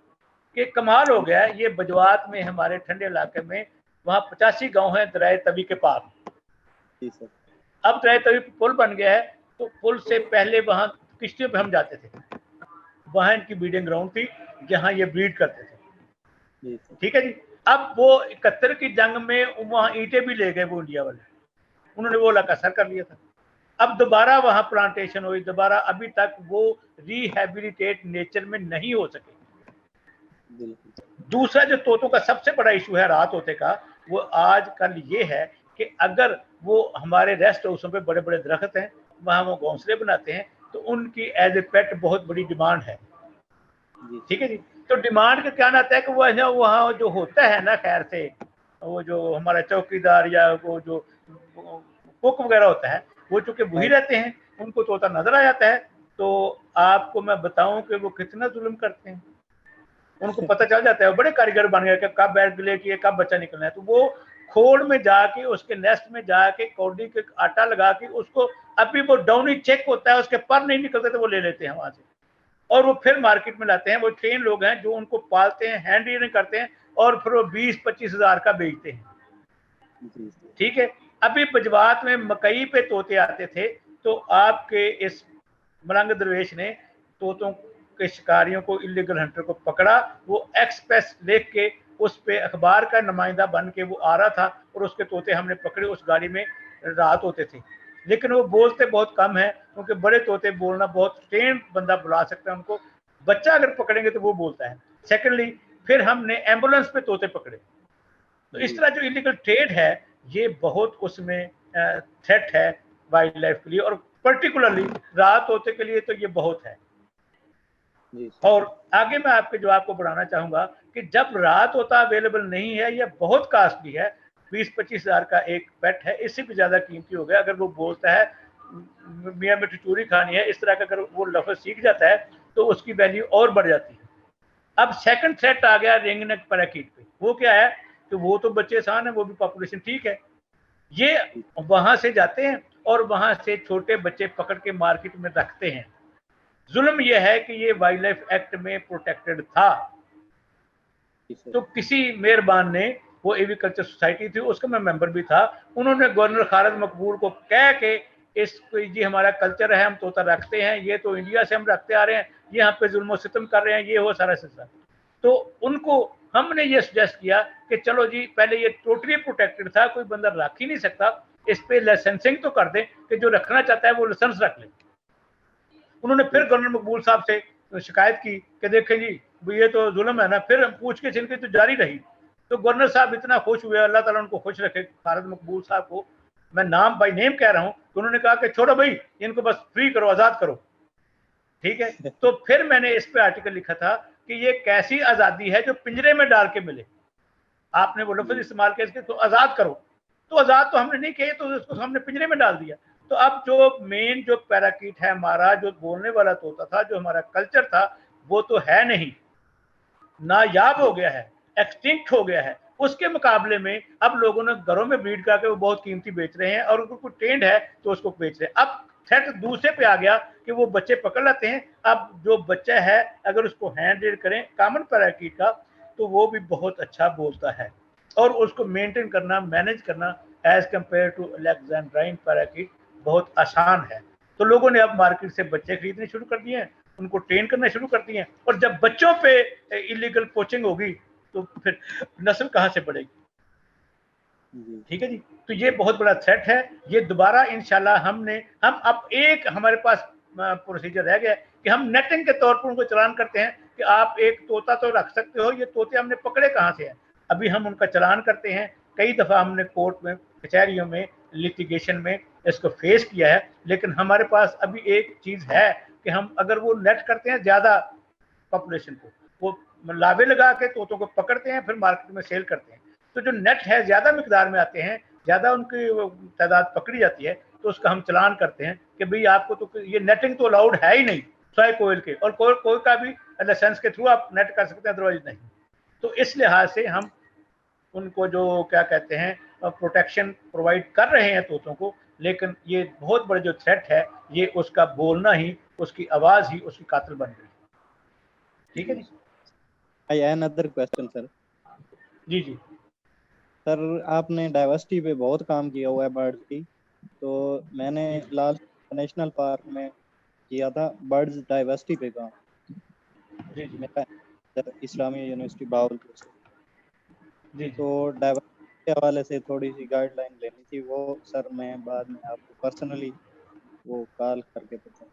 कि कमाल हो गया है। ये बजवात में, हमारे ठंडे इलाके में, वहाँ 85 गांव हैं दरिया तवी के पार। अब दरिया तवी पुल बन गया है, तो पुल से पहले वहाँ किश्तियों पे हम जाते थे, वहाँ इनकी ब्रीडिंग ग्राउंड थी जहाँ ये ब्रीड करते थे, ठीक है जी। अब वो 71 की जंग में वहाँ ईंटें भी ले गए वो इंडिया वाले, उन्होंने वो इलाका सर कर लिया था। अब दोबारा वहाँ प्लांटेशन हुई, दोबारा, अभी तक वो रिहेबिलिटेट नेचर में नहीं हो सके। दूसरा जो तोतों का सबसे बड़ा इशू है रात होते का, वो आजकल ये है कि अगर वो हमारे रेस्ट हाउसों पे बड़े बड़े दरख्त हैं, वहाँ वो घोंसले बनाते हैं, तो उनकी एज ए पेट बहुत बड़ी डिमांड है, ठीक है जी। तो डिमांड का क्या नाता है कि वो है वहाँ जो होता है ना, खैर से वो जो हमारा चौकीदार या वो जो कुक वगैरह होता है, वो चूंकि वही रहते हैं, उनको तोता नजर आ जाता है, तो आपको मैं बताऊं कि वो कितना जुल्म करते हैं। उनको पता चल जाता है, वो बड़े कारीगर बन गए कि कब एग ले किए, कब बच्चा निकलना है। तो वो खोड़ में जाके, उसके नेस्ट में जाके कौड़ी के आटा लगा के उसको, अभी वो डाउनी चेक होता है, उसके पर नहीं निकलते तो वो ले लेते हैं वहां से, और वो फिर मार्केट में लाते हैं। वो ट्रेन लोग हैं जो उनको पालते हैं, हैंड रियरिंग करते हैं, और फिर वो 20-25 हज़ार का बेचते हैं, ठीक है। अभी बजवात में मकई पे तोते आते थे, तो आपके इस मलंग दरवेश ने तोतों के शिकारियों को, इलीगल हंटर को पकड़ा। वो एक्सप्रेस लेख के उस पे अखबार का नुमाइंदा बन के वो आ रहा था, और उसके तोते हमने पकड़े। उस गाड़ी में रात होते थे, लेकिन वो बोलते बहुत कम है, क्योंकि बड़े तोते बोलना बहुत ट्रेन बंदा बुला सकता है उनको। बच्चा अगर पकड़ेंगे तो वो बोलता है। सेकेंडली फिर हमने एम्बुलेंस पे तोते पकड़े। तो इस तरह जो इलीगल ट्रेड है, ये बहुत उसमें थ्रेट है वाइल्ड लाइफ के लिए, और पर्टिकुलरली रात तोते के लिए तो ये बहुत है। जी सर। और आगे मैं आपके जवाब को बढ़ाना चाहूंगा कि जब रात होता अवेलेबल नहीं है, यह बहुत कास्टली है, 20-25 हज़ार का एक पेट है, इससे भी ज्यादा कीमती हो गया। अगर वो बोलता है मियाँ मिठू चूरी खानी है, इस तरह का अगर वो लफ्ज सीख जाता है तो उसकी वैल्यू और बढ़ जाती है। अब सेकंड थ्रेट आ गया रिंग नेक पैराकीट पे। वो क्या है कि वो तो बच्चे आसान है, वो भी पॉपुलेशन ठीक है, ये वहां से जाते हैं और वहां से छोटे बच्चे पकड़ के मार्केट में रखते हैं। जुल्म यह है कि ये वाइल्ड लाइफ एक्ट में प्रोटेक्टेड था। तो किसी मेहरबान ने, वो एविकल्चर सोसाइटी थी, उसका मैं मेंबर भी था, उन्होंने गवर्नर खालिद मकबूल को कह के इस जी हमारा कल्चर है, हम तोता रखते हैं, ये तो इंडिया से हम रखते आ रहे हैं, ये यहाँ पे जुल्म सितम कर रहे हैं, ये वो सारा सिलसिला। तो उनको हमने ये सजेस्ट किया कि चलो जी पहले ये टोटली प्रोटेक्टेड था, कोई बंदा रख ही नहीं सकता, इस पे लाइसेंसिंग तो कर दें कि जो रखना चाहता है वो लाइसेंस रख ले। उन्होंने फिर गवर्नर मकबूल साहब से शिकायत की कि देखें जी ये तो जुल्म है ना, फिर पूछ के इनकी तो जारी रही। तो गवर्नर साहब इतना खुश हुए, अल्लाह ताला उनको खुश रखे, खालिद मकबूल साहब को मैं नाम बाई नेम कह रहा हूँ, तो उन्होंने कहा कि छोड़ो भाई इनको बस फ्री करो, आजाद करो, ठीक है। तो फिर मैंने इस पे आर्टिकल लिखा था कि ये कैसी आजादी है जो पिंजरे में डाल के मिले। आपने वो लफ्ज इस्तेमाल किया तो आजाद करो, तो आजाद तो हमने नहीं किया, तो उसको हमने पिंजरे में डाल दिया। तो अब जो मेन जो पैराकीट है हमारा, जो बोलने वाला तोता था, जो हमारा कल्चर था, वो तो है नहीं, नायाब हो गया है, एक्सटिंक्ट हो गया है। उसके मुकाबले में अब लोगों ने घरों में ब्रीड करके वो बहुत कीमती बेच रहे हैं, और उनको कोई ट्रेंड है तो उसको बेच रहे हैं। अब थ्रेट दूसरे पे आ गया कि वो बच्चे पकड़ लेते हैं। अब जो बच्चा है अगर उसको हैंड रेड करें कॉमन पैराकीट का, तो वो भी बहुत अच्छा बोलता है, और उसको मेंटेन करना, मैनेज करना as compare to Alexandrine parakeet बहुत आसान है। तो लोगों ने अब मार्केट से बच्चे खरीदने शुरू कर दिए हैं, उनको ट्रेन करना शुरू कर दिए हैं, और जब बच्चों पे इलीगल पोचिंग होगी तो फिर नस्ल कहाँ से बढ़ेगी। ठीक है जी। तो ये बहुत बड़ा थ्रेट है। ये दोबारा इंशाल्लाह हम अब एक हमारे पास प्रोसीजर रह गया कि हम नेटिंग के तौर पर उनको चलान करते हैं कि आप एक तोता तो रख सकते हो, ये तोते हमने पकड़े कहाँ से हैं। अभी हम उनका चलान करते हैं, कई दफा हमने कोर्ट में, कचहरियों में, लिटिगेशन में इसको फेस किया है। लेकिन हमारे पास अभी एक चीज है कि हम अगर वो नेट करते हैं ज्यादा पॉपुलेशन को, वो लावे लगा के तोतों को पकड़ते हैं, फिर मार्केट में सेल करते हैं। तो जो नेट है ज्यादा मिकदार में आते हैं, ज्यादा उनकी तादाद पकड़ी जाती है, तो उसका हम चलान करते हैं कि भाई आपको तो ये नेटिंग तो अलाउड है ही नहीं, सॉय कोयल के, और कोयल का भी लाइसेंस के थ्रू आप नेट कर सकते हैं, अदरवाइज नहीं। तो इस लिहाज से हम उनको जो क्या कहते हैं प्रोटेक्शन प्रोवाइड कर रहे हैं तोतों को। लेकिन ये बहुत बड़ा जो थ्रेट है, ये उसका बोलना ही, उसकी आवाज ही उसकी कातिल बन गई। ठीक है जी। I have another question sir. जी जी सर, आपने डाइवर्सिटी पे बहुत काम किया हुआ है बर्ड्स की, तो मैंने लाल नेशनल पार्क में किया था बर्ड्स डाइवर्सिटी पे काम। जी जी मेरा इस्लामिया यूनिवर्सिटी बावलपुर से। जी तो डाइवर्सिटी के हवाले से थोड़ी सी गाइडलाइन लेनी थी, वो सर मैं बाद में आपको पर्सनली वो कॉल करके बता।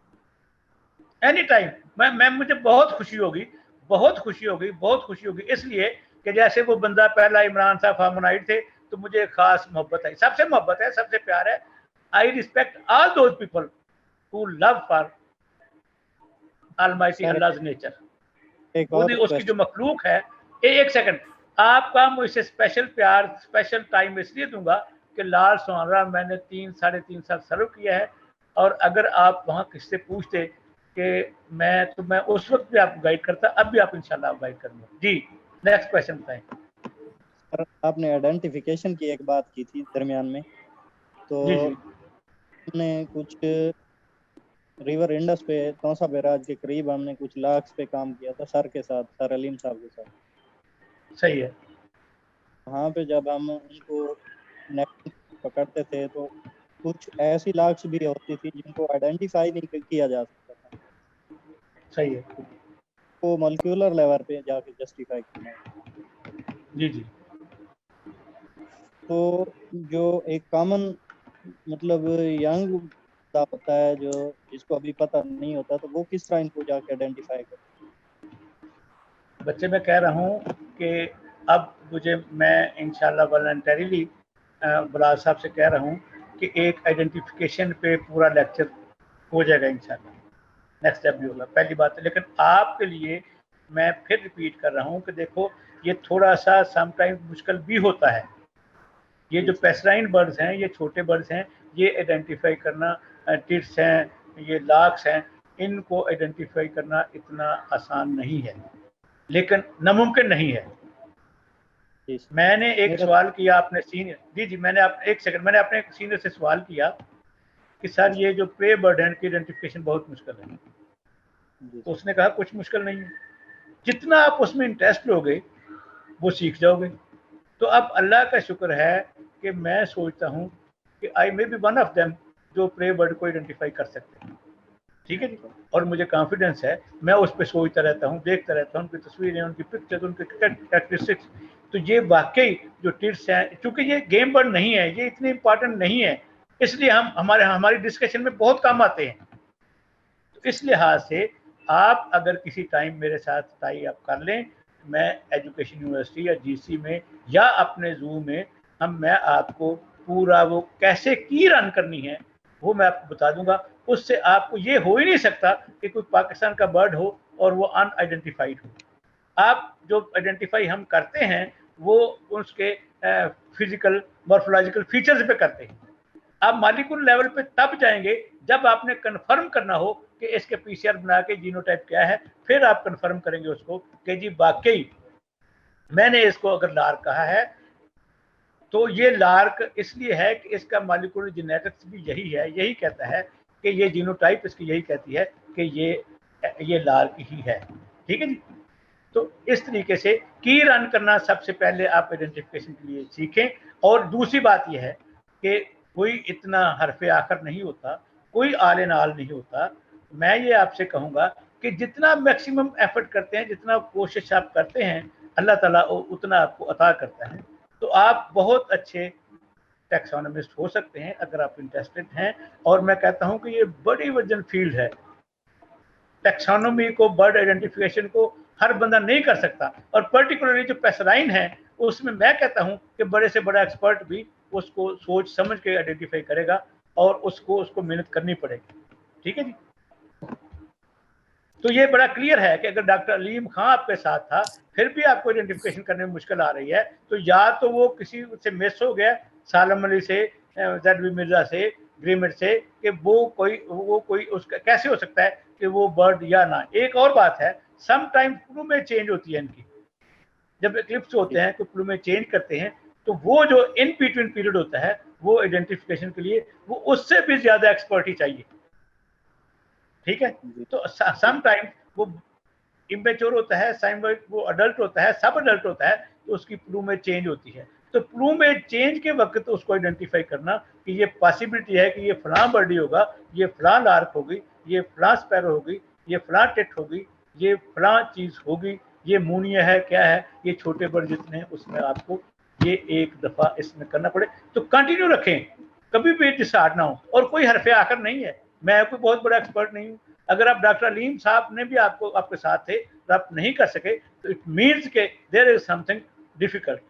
एनी टाइम मैं मुझे बहुत खुशी होगी, बहुत खुशी होगी, बहुत खुशी होगी, इसलिए कि जैसे वो बंदा पहला इमरान साहब फार्मोनाइट थे, तो मुझे खास मोहब्बत है, सबसे मोहब्बत है, सबसे प्यार है। I respect all those people who love for almighty Allah's nature. एक और उसकी जो मखलूक है। एक सेकंड, आपका मुझसे स्पेशल प्यार, स्पेशल टाइम इसलिए दूंगा कि लाल सोनारा मैंने 3-3.5 साल सर्व किया है, और अगर आप वहाँ किससे पूछते कि मैं उस वक्त भी आपको गाइड करता, अब भी आप इंशाल्लाह गाइड करूंगा। जी नेक्स्ट क्वेश्चन बताएं। सर, आपने आइडेंटिफिकेशन की एक बात की थी दरमियान में, तो जी जी हमने कुछ रिवर इंडस पे तौसा बैराज के करीब हमने कुछ लाख्स पे काम किया था सर के साथ, सर अलीम साहब के साथ। सही है। वहाँ पे जब हम उनको नेट पकड़ते थे तो कुछ ऐसी लाख्स भी होती थी जिनको आइडेंटिफाई नहीं किया जा सकता था, सही है। वो मॉलिक्यूलर लेवल पे जाके जस्टिफाई करना है। जी जी तो जो एक कॉमन मतलब यंग होता है जो जिसको अभी पता नहीं होता, तो वो किस तरह इनको जाके आइडेंटिफाई करे। बच्चे, मैं कह रहा हूँ कि अब मैं इंशाल्लाह वॉलंटरीली बलाल साहब से कह रहा हूँ कि एक आइडेंटिफिकेशन पे पूरा लेक्चर हो जाएगा इंशाल्लाह। नेक्स्ट स्टेप भी होगा, पहली बात है। लेकिन आपके लिए मैं फिर रिपीट कर रहा हूँ कि देखो ये थोड़ा सा समटाइम्स मुश्किल भी होता है। ये जो पेसराइन बर्ड्स हैं, ये छोटे बर्ड्स हैं, ये आइडेंटिफाई करना, टिट्स हैं, ये लार्क्स हैं, इनको आइडेंटिफाई करना इतना आसान नहीं है, लेकिन नामुमकिन नहीं है। मैंने एक सवाल किया अपने सीनियर जी, मैंने अपने एक सीनियर से सवाल किया कि सर ये जो प्रे बर्ड है, इनकी आइडेंटिफिकेशन बहुत मुश्किल है। तो उसने कहा कुछ मुश्किल नहीं है, जितना आप उसमें इंटरेस्ट लोगे वो सीख जाओगे। तो अब अल्लाह का शुक्र है कि मैं सोचता हूँ कि I may be one of them जो प्रे बर्ड को आइडेंटिफाई कर सकते हैं, ठीक है जी। और मुझे कॉन्फिडेंस है, मैं उस पर सोचता रहता हूँ, देखता रहता हूँ, उनकी तस्वीरें, उनकी पिक्चर्स, उनके कैरेक्टरिस्टिक्स। तो ये वाकई जो टिट्स हैं, चूंकि ये गेम बर्ड नहीं है, ये इतने इंपॉर्टेंट नहीं है, इसलिए हम हमारी डिस्कशन में बहुत काम आते हैं। तो इस लिहाज से आप अगर किसी टाइम मेरे साथ टाई अप कर लें, मैं एजुकेशन यूनिवर्सिटी या जीसी में या अपने जू में मैं आपको पूरा वो कैसे की रन करनी है वो मैं आपको बता दूंगा। उससे आपको ये हो ही नहीं सकता कि कोई पाकिस्तान का बर्ड हो और वो अनआइडेंटिफाइड हो। आप जो आइडेंटिफाई हम करते हैं वो उसके फिजिकल मॉर्फोलॉजिकल फीचर्स पे करते हैं। आप मॉलिक्यूलर लेवल पे तब जाएंगे जब आपने कंफर्म करना हो कि इसके पीसीआर बना के जीनोटाइप क्या है, फिर आप कंफर्म करेंगे उसको कि जी वाकई मैंने इसको अगर लार्क कहा है तो ये लार्क इसलिए है कि इसका मॉलिक्यूलर जेनेटिक्स भी यही है, यही कहता है कि ये जीनोटाइप इसकी यही कहती है कि ये लार्क ही है, ठीक है जी। तो इस तरीके से की रन करना सबसे पहले आप आइडेंटिफिकेशन के लिए सीखें। और दूसरी बात यह है कि कोई इतना हरफे आखिर नहीं होता, कोई आले नाल नहीं होता। मैं ये आपसे कहूँगा कि जितना मैक्सिमम एफर्ट करते हैं, जितना कोशिश आप करते हैं, अल्लाह ताला उतना आपको अता करता है। तो आप बहुत अच्छे टैक्सोनॉमिस्ट हो सकते हैं अगर आप इंटरेस्टेड हैं। और मैं कहता हूँ कि ये बड़ी वर्जन फील्ड है, टैक्सोनॉमी को, बर्ड आइडेंटिफिकेशन को हर बंदा नहीं कर सकता। और पर्टिकुलरली जो पेसराइन है उसमें मैं कहता हूं कि बड़े से बड़ा एक्सपर्ट भी उसको सोच समझ के आइडेंटिफाई करेगा और उसको मेहनत करनी पड़ेगी, ठीक है जी। तो ये बड़ा क्लियर है कि अगर डॉक्टर अलीम खां आपके साथ था फिर भी आपको आइडेंटिफिकेशन करने में मुश्किल आ रही है, तो या तो वो किसी से मिस हो गया, सालम अली से, ज़ेडवी मिर्जा से, ग्रीमेट से, कि वो कोई उसका कैसे हो सकता है कि वो बर्ड या ना। एक और बात है, सम टाइम प्लूमेज चेंज होती है इनकी, जब एक्लिप्स होते हैं तो प्लूमेज चेंज करते हैं, तो वो जो इन बिटवीन पीरियड होता है वो आइडेंटिफिकेशन के लिए वो उससे भी ज्यादा एक्सपर्टी चाहिए, ठीक है। तो सम टाइम वो इमेच्योर होता है, सम वो अडल्ट होता है, सब अडल्ट होता है, तो उसकी प्लूमेज चेंज होती है। तो प्लूमेज चेंज के वक्त उसको आइडेंटिफाई करना कि ये पॉसिबिलिटी है कि ये फलां बर्डी होगा, ये फलां लार्क होगी, ये फलां स्पैरो होगी, ये फलां टिट होगी, ये फलां चीज होगी, ये मूनिया है, क्या है, ये छोटे बर्ड जितने हैं उसमें आपको ये एक दफा इसमें करना पड़े। तो कंटिन्यू रखें, कभी भी डिसार्ड ना हो। और कोई हरफे आकर नहीं है, मैं कोई बहुत बड़ा एक्सपर्ट नहीं हूँ। अगर आप डॉक्टर अलीम साहब ने भी आपके साथ थे तो आप नहीं कर सके तो इट मीन्स के देयर इज समथिंग डिफिकल्ट।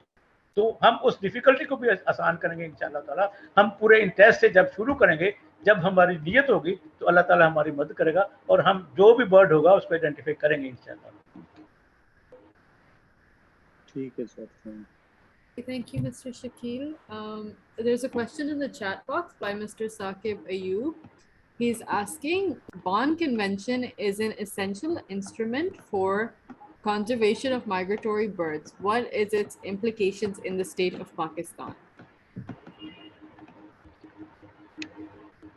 तो हम उस डिफिकल्टी को भी आसान करेंगे इंशाल्लाह ताला। हम पूरे इंटरेस्ट से जब शुरू करेंगे, जब हमारी नीयत होगी, तो अल्लाह ताला हमारी मदद करेगा और हम जो भी बर्ड होगा उसको आइडेंटिफाई करेंगे इंशाल्लाह। ठीक है sir. Thank you, Mr. Shakil. There's a question in the chat box by Mr. Saqib Ayub. He's asking, Bonn Convention is an essential instrument for conservation of migratory birds. What is its implications in the state of Pakistan?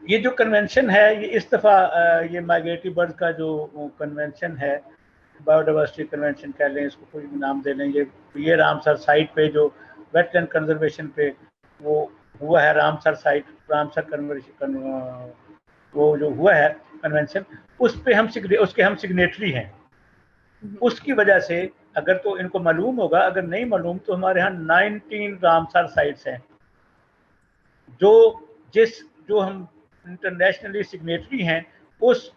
ये जो convention है, ये इस दफ़ा ये migratory bird का जो convention है, बायोडाइवर्सिटी कन्वेंशन कह लें, इसको कोई भी नाम दे लें, ये रामसर साइट पे जो वेटलैंड कंजर्वेशन पे वो हुआ है, रामसर साइट, रामसर कन्वेंशन, वो जो हुआ है कन्वेंशन, उसके हम सिग्नेटरी हैं। उसकी वजह से अगर तो इनको मालूम होगा, अगर नहीं मालूम तो हमारे यहाँ 19 रामसर साइट्स हैं जो हम इंटरनेशनली सिग्नेटरी हैं उस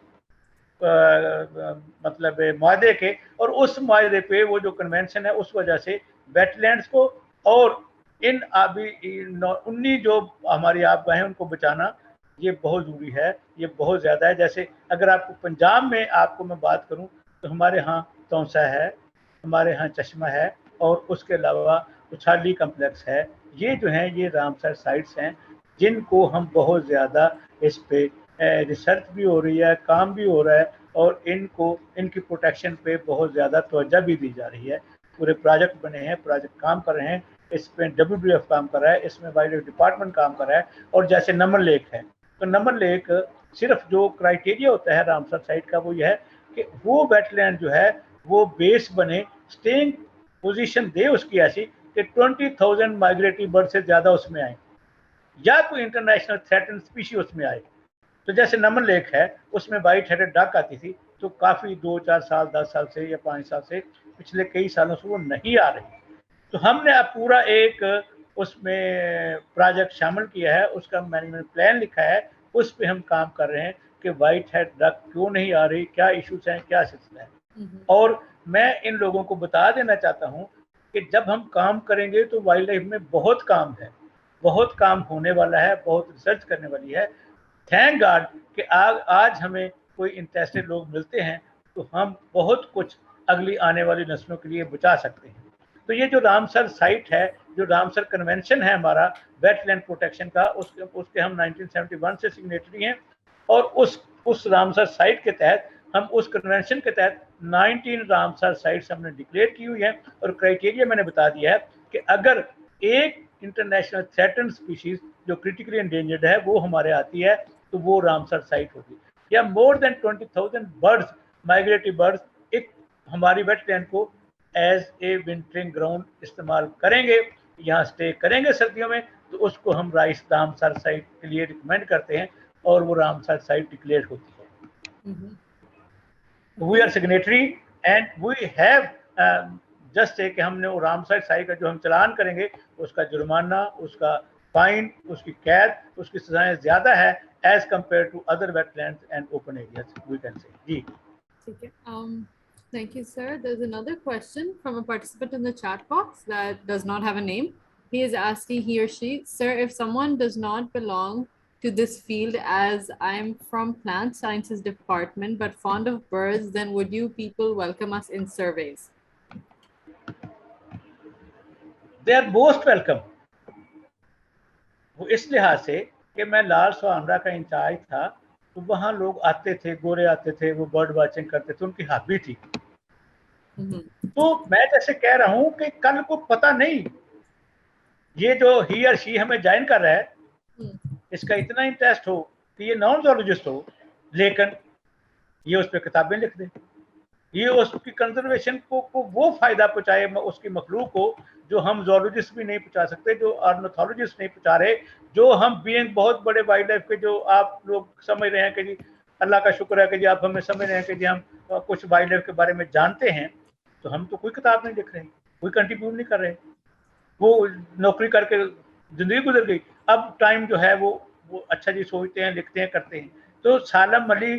मतलब मुआहदे के। और उस मुआहदे पे वो जो कन्वेंशन है उस वजह से वेटलैंड्स को और इन आबी 19 जो हमारी आबगाहें उनको बचाना ये बहुत ज़रूरी है, ये बहुत ज़्यादा है। जैसे अगर आपको पंजाब में आपको मैं बात करूं तो हमारे यहाँ तौसा है, हमारे यहाँ चश्मा है और उसके अलावा उछाली कम्प्लेक्स है। ये जो हैं ये रामसर साइट्स हैं जिनको हम बहुत ज़्यादा इस पे रिसर्च भी हो रही है, काम भी हो रहा है और इनकी प्रोटेक्शन पे बहुत ज़्यादा तवज्जो भी दी जा रही है। पूरे प्रोजेक्ट बने हैं, प्रोजेक्ट काम कर रहे हैं, इसमें WWF काम कर रहा है, इसमें वाइल्ड लाइफ डिपार्टमेंट काम कर रहा है। और जैसे नमन लेक है तो नमन लेक सिर्फ जो क्राइटेरिया होता है रामसर साइट का वो यह है कि वो वेटलैंड जो है वो बेस बने, स्टेइंग पोजीशन दे उसकी ऐसी कि 20,000 माइग्रेटरी बर्ड से ज़्यादा उसमें आए या कोई इंटरनेशनल थ्रेटन स्पीशी उसमें आए। तो जैसे नमन लेक है उसमें वाइट हेडेड डक आती थी, तो काफ़ी 2-4 साल 10 साल से या 5 साल से पिछले कई सालों से वो नहीं आ रही। तो हमने अब पूरा एक उसमें प्रोजेक्ट शामिल किया है, उसका मैनेजमेंट प्लान लिखा है, उस पे हम काम कर रहे हैं कि वाइट हेड डक क्यों नहीं आ रही, क्या इश्यूज हैं, क्या सिलसिला है। और मैं इन लोगों को बता देना चाहता हूँ कि जब हम काम करेंगे तो वाइल्ड लाइफ में बहुत काम है, बहुत काम होने वाला है, बहुत रिसर्च करने वाली है। थैंक गॉड कि आज हमें कोई इंटरेस्टेड लोग मिलते हैं तो हम बहुत कुछ अगली आने वाली नस्लों के लिए बचा सकते हैं। तो ये जो रामसर साइट है, जो रामसर कन्वेंशन है हमारा वेटलैंड प्रोटेक्शन का, उसके हम 1971 से सिग्नेटरी हैं और उस रामसर साइट के तहत हम उस कन्वेंशन के तहत 19 रामसर साइट्स हमने डिक्लेयर की हुई है। और क्राइटेरिया मैंने बता दिया है कि अगर एक इंटरनेशनल थ्रेटन स्पीशीज जो क्रिटिकली एंडेंजर्ड है वो हमारे आती है तो वो रामसर साइट होगी। या more than 20,000 birds, migratory birds एक हमारी वेटलैंड को एज ए विंटरिंग ग्राउंड इस्तेमाल करेंगे, यहाँ स्टे करेंगे सर्दियों में, तो उसको हम रामसर साइट के लिए रिकमेंड करते हैं और वो रामसर साइट डिक्लेयर होती है। We are signatory and we have just कि हमने वो रामसर साइट का जो हम चलान करेंगे उसका जुर्माना, उसका फाइन, उसकी कैद, उसकी सजाएं ज्यादा है as compare to other wetlands and open areas we can say. जी ठीक है। Thank you, sir. There's another question from a participant in the chat box that does not have a name. He is asking, he or she, sir, if someone does not belong to this field, as I'm from plant sciences department but fond of birds, then would you people welcome us in surveys? They are most welcome. वो इस लिहाज से कि मैं लाल सोहानरा का in charge था तो वहाँ लोग आते थे, गोरे आते थे, वो बर्ड वाचिंग करते थे, उनकी हॉबी थी। तो मैं जैसे कह रहा हूँ कि कल को पता नहीं ये जो ही और शी हमें ज्वाइन कर रहा है इसका इतना इंटरेस्ट हो कि ये नॉन जूलॉजिस्ट हो लेकिन ये उस पर किताबें लिख दे, ये उसकी कंजर्वेशन को वो फायदा पहुंचाए उसकी मखलूक को जो हम जूलॉजिस्ट भी नहीं पहुंचा सकते, जो ऑर्निथोलॉजिस्ट नहीं पहुंचा रहे, जो हम बीइंग बहुत बड़े वाइल्ड लाइफ के जो आप लोग समझ रहे हैं कि जी अल्लाह का शुक्र है कि जी आप हमें समझ रहे हैं कि जी हम कुछ वाइल्ड लाइफ के बारे में जानते हैं, तो हम तो कोई किताब नहीं लिख रहे, कोई कंट्रीब्यूट नहीं कर रहे, वो नौकरी करके जिंदगी गुजर गई। अब टाइम जो है वो अच्छा जी सोचते हैं, लिखते हैं, करते हैं। तो सालम अली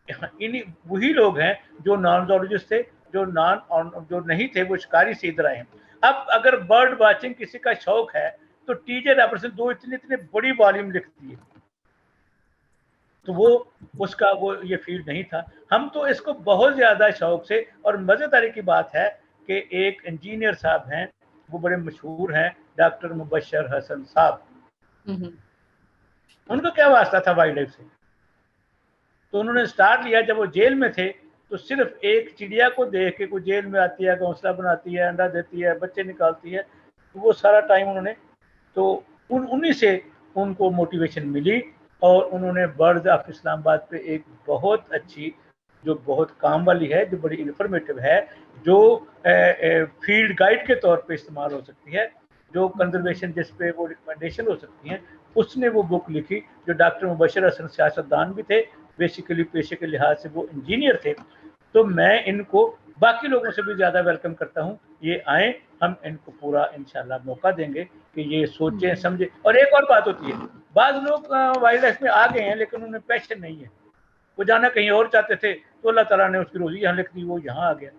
इन्हीं वही लोग हैं जो नॉन जूलॉजिस्ट थे, जो नहीं थे वो शिकारी से इधर आए हैं। अब अगर बर्ड वाचिंग किसी का शौक है तो टीजे रॉबर्टसन दो इतनी बड़ी वॉल्यूम लिखती है, तो वो उसका वो ये फील्ड नहीं था। हम तो इसको बहुत ज्यादा शौक से, और मजेदारी की बात है कि एक इंजीनियर साहब हैं वो बड़े मशहूर हैं, डॉक्टर मुबशर हसन साहब, उनका क्या वास्ता था वाइल्ड लाइफ से, तो उन्होंने स्टार्ट लिया जब वो जेल में थे, तो सिर्फ एक चिड़िया को देख के, कोई जेल में आती है, घोंसला बनाती है, अंडा देती है, बच्चे निकालती है, तो वो सारा टाइम उन्होंने तो उन्हीं से उनको मोटिवेशन मिली और उन्होंने बर्ड्स ऑफ इस्लामाबाद पे एक बहुत अच्छी, जो बहुत काम वाली है, जो बड़ी इंफॉर्मेटिव है, जो फील्ड गाइड के तौर पे इस्तेमाल हो सकती है, जो कंजर्वेशन जिस पे वो रिकमेंडेशन हो सकती हैं, उसने वो बुक लिखी। जो डॉक्टर मुबशर हसन सियासतदान भी थे, बेसिकली पेशे के लिहाज से वो इंजीनियर थे। तो मैं इनको बाकी लोगों से भी ज़्यादा वेलकम करता हूँ, ये आए, हम इनको पूरा इंशाल्लाह मौका देंगे कि ये सोचें समझें। और एक और बात होती है, बाद लोग वाइल्ड लाइफ में आ गए हैं लेकिन उन्हें पैशन नहीं है, वो जाना कहीं और चाहते थे, तो अल्लाह ताला ने उसकी रोजी यहाँ लिख दी, वो यहाँ आ गया,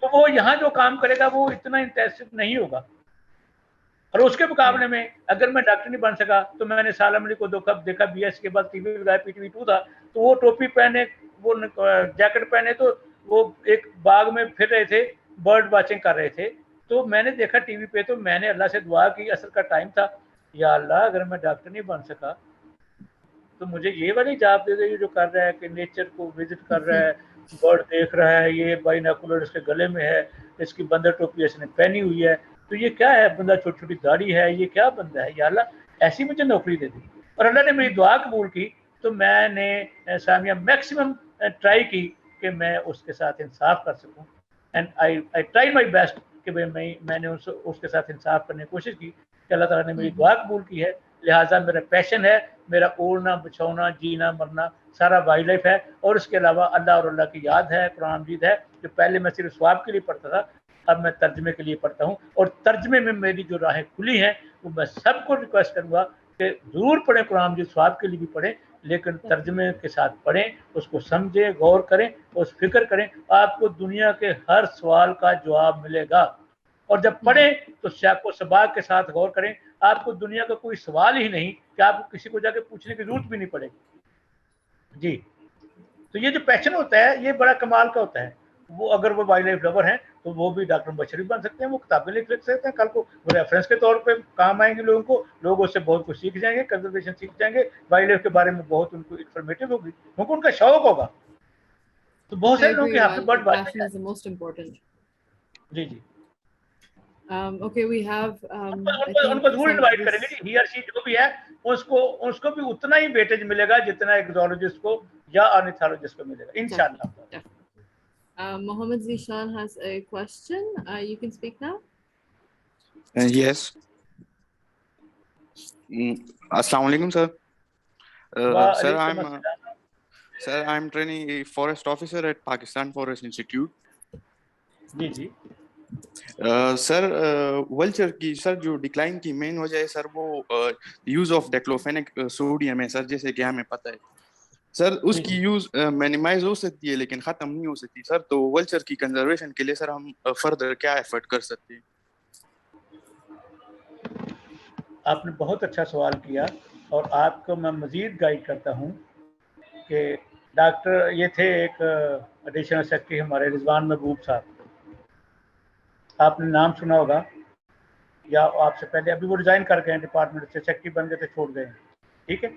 तो वो यहाँ जो काम करेगा वो इतना इंटेंसिव नहीं होगा। और उसके मुकाबले में अगर मैं डॉक्टर नहीं बन सका तो मैंने सालम अली को देखा बीएस के बाद टीवी लगाया, पीटीवी 2 था, तो वो टोपी पहने, वो जैकेट पहने, तो वो एक बाग में फिर रहे थे, बर्ड वाचिंग कर रहे थे। तो मैंने देखा टीवी पे, तो मैंने अल्लाह से दुआ की, असर का टाइम था, या अल्लाह अगर मैं डॉक्टर नहीं बन सका तो मुझे ये वाली जॉब दे दे, ये जो कर रहा है कि नेचर को विजिट कर रहा है, बर्ड देख रहा है, ये बाइनोकुलर इसके गले में है, इसकी बंदर टोपी इसने पहनी हुई है, तो ये क्या है, बंदा छोटी छोटी दाढ़ी है, ये क्या बंदा है, या अल्लाह ऐसी मुझे नौकरी दे दी। और अल्लाह ने मेरी दुआ कबूल की, तो मैंने सामिया मैक्सिमम ट्राई की कि मैं उसके साथ इंसाफ कर सकूं, and I try my best कि भाई मैंने उसके साथ इंसाफ करने की कोशिश की कि अल्लाह ताला ने मेरी दुआ कबूल की है। लिहाजा मेरा पैशन है, मेरा ओढ़ना बिछौना जीना मरना सारा वाइल्ड लाइफ है, और इसके अलावा अल्लाह और अल्लाह की याद है, कुरान मजीद है, जो पहले मैं सिर्फ स्वाब के लिए पढ़ता था, अब मैं तर्जमे के लिए पढ़ता हूँ, और तर्जमे में मेरी जो राहें खुली हैं वो मैं सबको रिक्वेस्ट करूँगा कि ज़रूर पढ़ें, कुरान मजीद स्वाब के लिए भी पढ़ें, लेकिन तर्जमे के साथ पढ़ें, उसको समझें, गौर करें, उस फिक्र करें, आपको दुनिया के हर सवाल का जवाब मिलेगा। और जब पढ़ें तो शाको सबाक के साथ गौर करें, आपको दुनिया का कोई सवाल ही नहीं कि आपको किसी को जाके पूछने की जरूरत भी नहीं पड़ेगी जी। तो ये जो पैशन होता है ये बड़ा कमाल का होता है। वो अगर वो वाइल्ड लाइफ लवर हैं तो वो भी डॉक्टर मुबशर भी बन सकते हैं, वो किताबें लिख सकते हैं, कल को वो रेफरेंस के तौर पे काम आएंगे लोगों को, लोग उससे बहुत कुछ सीख जाएंगे, कंजर्वेशन सीख जाएंगे, वाइल्ड लाइफ के बारे में बहुत उनको इंफॉर्मेटिव होगी, उनको उनका शौक होगा। तो बहुत सारे लोग यहाँ पे बर्ड वाचिंग जी जी Okay, we have उनको जरूर इनवाइट करेंगे कि ही और शी जो भी है उसको भी उतना ही वेटेज मिलेगा जितना एक ज़ूलॉजिस्ट को या ऑर्निथोलॉजिस्ट को मिलेगा इंशाल्लाह। Mohammed Zishan has a question. You can speak now. Yes. Assalamu alaikum, sir. Sir, I'm training a forest officer at Pakistan Forest Institute. जी जी सर वल्चर की सर जो डिक्लाइन की मेन वजह है सर वो यूज ऑफ डाइक्लोफेनेक सोडियम है sir, जैसे कि हमें पता है सर उसकी यूज मिनिमाइज हो सकती है लेकिन खत्म नहीं हो सकती सर। तो वल्चर की कंजर्वेशन के लिए सर हम फर्दर क्या एफर्ट कर सकते हैं? आपने बहुत अच्छा सवाल किया और आपको मैं मजीद गाइड करता हूँ कि डॉक्टर ये थे एक एडिशनल सेक्रेटरी हमारे रिजवान महबूब साहब, आपने नाम सुना होगा या आपसे पहले, अभी वो रिजाइन कर गए हैं डिपार्टमेंट से, सेक्रेटरी बन गए थे, छोड़ गए हैं, ठीक है।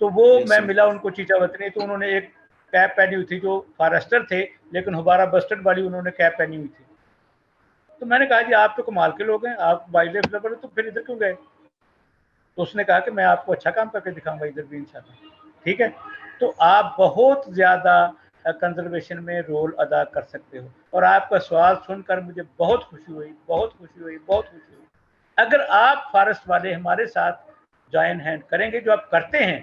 तो वो मैं मिला उनको चीचा वतनी, तो उन्होंने एक कैप पहनी हुई थी, जो फॉरेस्टर थे लेकिन हुबारा बस्टर्ड वाली उन्होंने कैप पहनी हुई थी। तो मैंने कहा जी आप तो कमाल के लोग हैं, आप वाइल्ड लाइफ लवर, तो फिर इधर क्यों गए? तो उसने कहा कि मैं आपको अच्छा काम करके दिखाऊंगा इधर भी इंशाल्लाह, ठीक है। तो आप बहुत ज़्यादा कंजर्वेशन में रोल अदा कर सकते हो, और आपका सवाल सुनकर मुझे बहुत खुशी हुई, बहुत खुशी हुई, बहुत खुशी हुई। अगर आप फॉरेस्ट वाले हमारे साथ जॉइन हैंड करेंगे, जो आप करते हैं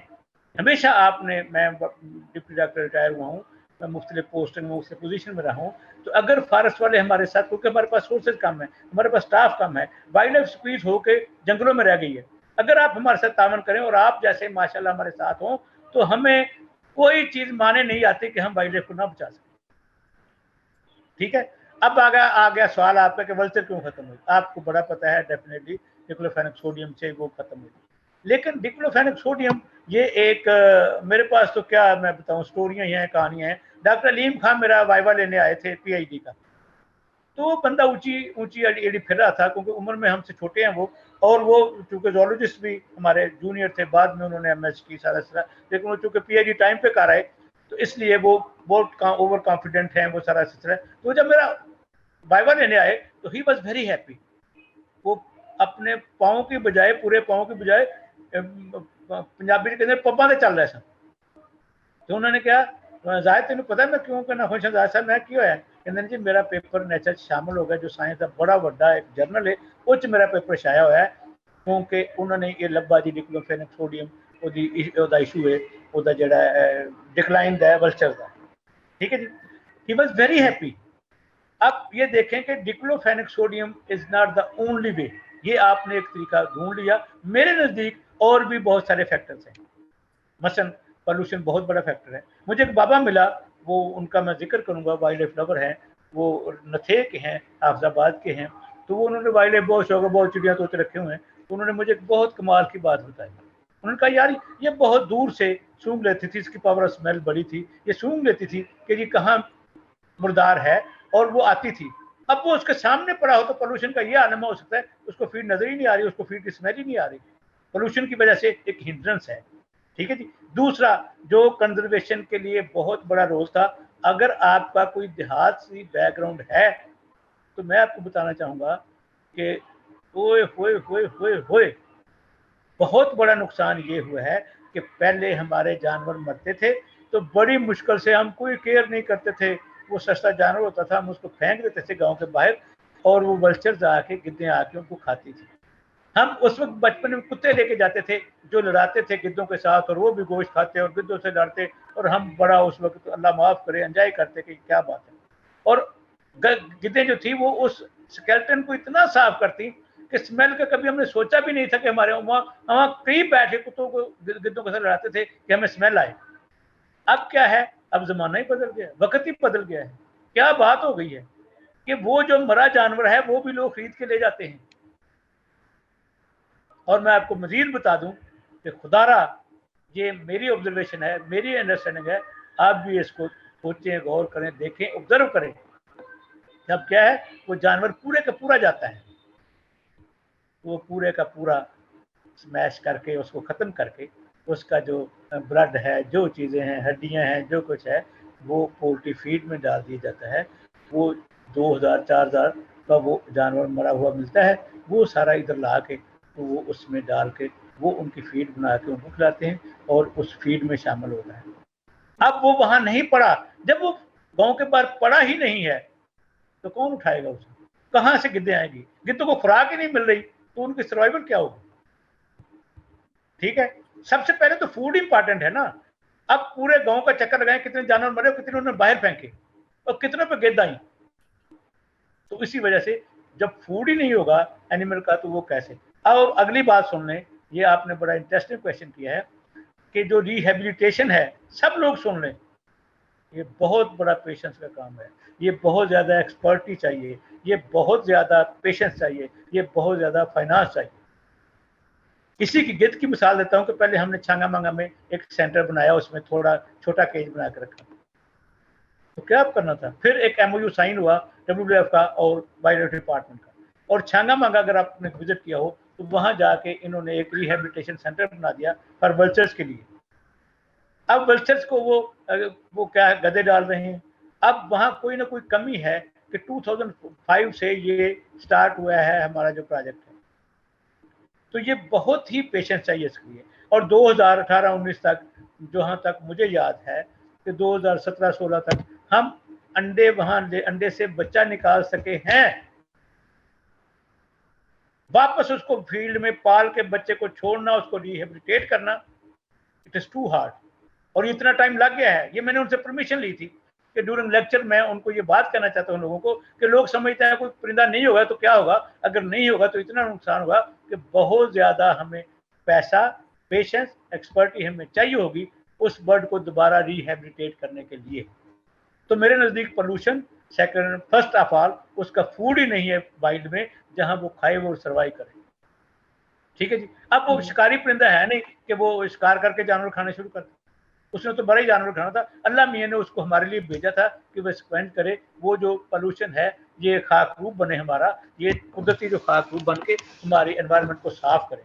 हमेशा, आपने, मैं डिप्टी डॉक्टर रिटायर हुआ हूँ, मैं मुख्तलिफ पोस्टिंग में मुख्तलिफ पोजीशन में रहा हूँ, तो अगर फॉरेस्ट वाले हमारे साथ, क्योंकि हमारे पास सोर्सेज कम है, हमारे पास स्टाफ कम है, वाइल्ड लाइफ स्पीड होके जंगलों में रह गई है, अगर आप हमारे साथ तावन करें और आप जैसे माशाल्लाह हमारे साथ हों, तो हमें कोई चीज माने नहीं आती कि हम वाइल्ड लाइफ को ना बचा सकें, ठीक है। अब आ गया सवाल आपका कि वल्चर क्यों खत्म हुई। आपको बड़ा पता है डेफिनेटली डिक्लोफेनेक सोडियम से वो खत्म हुई, लेकिन डिक्लोफेनेक सोडियम ये एक मेरे पास तो क्या मैं बताऊं, स्टोरियां ही हैं, कहानियां हैं। डॉक्टर अलीम खान मेरा वाइवा लेने आए थे पीएचडी का, तो वो बंदा ऊंची एड़ी फिर रहा था, क्योंकि उम्र में हमसे छोटे हैं वो, और वो चूंकि जूलॉजिस्ट भी हमारे जूनियर थे, बाद में उन्होंने एमएस की सारा, लेकिन वो चूंकि पीएचडी टाइम पे कर आए तो इसलिए वो बहुत ओवर कॉन्फिडेंट हैं, वो सारा सिलसिला। तो जब मेरा वाइवा लेने आए तो ही वॉज वेरी हैप्पी, वो अपने पाँव की बजाय, पूरे पाँव की बजाय, पंजाबी के अंदर पब्बा से चल रहे सन। तो उन्होंने क्या, जाहिर तेन पता मैं क्यों करना खुश जाहिर साहब, मैं क्यों है, कहते जी मेरा पेपर नेचर शामिल हो गया, जो साइंस का बड़ा वड्डा एक जर्नल है, उस मेरा पेपर छाया हुआ है, क्योंकि उन्होंने ये लब्बा जी डिक्लोफेनेक सोडियम ਉਹਦਾ इशू है, ਉਹਦਾ ਜਿਹੜਾ डिक्लाइन है वल्चर का, ठीक है जी। He was very happy. अब ये देखें कि diclofenac sodium is not the only way, ये आपने एक तरीका ढूंढ लिया। मेरे नज़दीक और भी बहुत सारे फैक्टर्स हैं, मसलन पोल्यूशन बहुत बड़ा फैक्टर है। मुझे एक बाबा मिला, वो उनका मैं जिक्र करूंगा, वाइल्ड लाइफ लवर हैं, वो नथे के हैं, हाफिजाबाद के हैं, तो वो उन्होंने वाइल्ड लाइफ बहुत शौक है, बहुत चिड़िया तोते रखे हुए हैं। तो उन्होंने मुझे बहुत कमाल की बात बताई। उन्होंने कहा यार ये बहुत दूर से सूंघ लेती थी, इसकी पावर ऑफ स्मेल बड़ी थी, ये सूंघ लेती थी कि ये कहाँ मुर्दार है, और वो आती थी। अब वो उसके सामने पड़ा हो तो पोल्यूशन का ये आलम हो सकता है उसको फीड नजर ही नहीं आ रही, उसको फीड की स्मेल ही नहीं आ रही, पोल्यूशन की वजह से एक हिंड्रेंस है। ठीक है जी। दूसरा जो कंजर्वेशन के लिए बहुत बड़ा रोल था, अगर आपका कोई देहाती बैकग्राउंड है तो मैं आपको बताना चाहूंगा कि ओए होए होए होए होए बहुत बड़ा नुकसान ये हुआ है कि पहले हमारे जानवर मरते थे तो बड़ी मुश्किल से, हम कोई केयर नहीं करते थे, वो सस्ता जानवर होता था, हम उसको फेंक देते थे गांव के बाहर, और वो वल्चर्स आके, गिद्दें आके उनको खाती थी। हम उस वक्त बचपन में कुत्ते लेके जाते थे जो लड़ाते थे गिद्धों के साथ, और वो भी गोश्त खाते और गिद्धों से लड़ते, और हम बड़ा उस वक्त अल्लाह माफ करे एंजॉय करते कि क्या बात है। और गिद्धें जो थी वो उस स्केलेटन को इतना साफ करती कि स्मेल का कभी हमने सोचा भी नहीं था कि हमारे वहाँ कई बैठे कुत्तों को गिद्धों के साथ लड़ाते थे कि हमें स्मेल आए। अब क्या है, अब जमाना ही बदल गया, वक्त ही बदल गया है। क्या बात हो गई है कि वो जो मरा जानवर है वो भी लोग खरीद के ले जाते हैं। और मैं आपको मजीद बता दूं कि खुदारा, ये मेरी ऑब्जर्वेशन है, मेरी अंडरस्टैंडिंग है, आप भी इसको सोचें, गौर करें, देखें, ऑब्जर्व करें। जब क्या है वो जानवर पूरे का पूरा जाता है, वो पूरे का पूरा स्मैश करके, उसको ख़त्म करके, उसका जो ब्लड है, जो चीज़ें हैं, हड्डियां हैं, जो कुछ है, वो पोल्ट्री फीड में डाल दिया जाता है। वो 2000-4000 का वो जानवर मरा हुआ मिलता है, वो सारा इधर ला के तो वो उसमें डाल के वो उनकी फीड बना के उनको खिलाते हैं और उस फीड में शामिल होता है। अब वो वहाँ नहीं पड़ा, जब वो गांव के बाहर पड़ा ही नहीं है तो कौन उठाएगा उसको, कहाँ से गिद्धें आएंगी? गिद्धों को खुराक ही नहीं मिल रही तो उनकी सर्वाइवल क्या होगी? ठीक है, सबसे पहले तो फूड इंपॉर्टेंट है ना। अब पूरे गांव का चक्कर लगाएं, कितने जानवर मरे, कितने उन्होंने बाहर फेंके और कितने पे गिद्ध आई। तो इसी वजह से जब फूड ही नहीं होगा एनिमल का तो वो कैसे। और अगली बात सुन लें, ये आपने बड़ा इंटरेस्टिंग क्वेश्चन किया है कि जो रिहेबिलिटेशन है, सब लोग सुन लें, ये बहुत बड़ा पेशेंस का काम है, ये बहुत ज़्यादा एक्सपर्टी चाहिए, ये बहुत ज़्यादा पेशेंस चाहिए, ये बहुत ज़्यादा फाइनेंस चाहिए। इसी की गिद्ध की मिसाल देता हूँ कि पहले हमने छांगा मांगा में एक सेंटर बनाया, उसमें थोड़ा छोटा केज बना कर रखा, तो क्या करना था, फिर एक MOU साइन हुआ WWF का और वाइल्ड लाइफ डिपार्टमेंट का, और छांगा मांगा अगर आपने विजिट किया हो तो वहां जाके इन्होंने एक रिहेबिलिटेशन सेंटर बना दिया फॉर वल्चर्स के लिए। अब वल्चर्स को वो क्या है, गधे डाल रहे हैं। अब वहां कोई ना कोई कमी है कि 2005 से ये स्टार्ट हुआ है हमारा जो प्रोजेक्ट है, तो ये बहुत ही पेशेंस चाहिए इसके लिए। और 2018-19 तक, जहां तक मुझे याद है कि 2017-16 तक हम अंडे वहां अंडे से बच्चा निकाल सके हैं, वापस उसको फील्ड में पाल के बच्चे को छोड़ना, उसको रिहेबिलिटेट करना, इट इज टू हार्ड। और इतना टाइम लग गया है। ये मैंने उनसे परमिशन ली थी कि ड्यूरिंग लेक्चर मैं उनको ये बात कहना चाहता हूँ लोगों को कि लोग समझते हैं कोई परिंदा नहीं होगा तो क्या होगा, अगर नहीं होगा तो इतना नुकसान होगा कि बहुत ज्यादा हमें पैसा, पेशेंस, एक्सपर्टी हमें चाहिए होगी उस बर्ड को दोबारा रिहेबिलिटेट करने के लिए। तो मेरे नजदीक pollution second, first of all उसका फूड ही नहीं है वाइल्ड में जहां वो खाए वो सर्वाइव करे। ठीक है जी। अब वो शिकारी परिंदा है नहीं कि वो शिकार करके जानवर खाने शुरू कर दे, उसने तो बड़ा ही जानवर खाना था। अल्लाह मियाँ ने उसको हमारे लिए भेजा था कि वह स्पेंड करे, वो जो पोल्यूशन है ये खाकरूब बने हमारा, ये कुदरती जो खाकरूब बन के हमारी एनवायरनमेंट को साफ करे।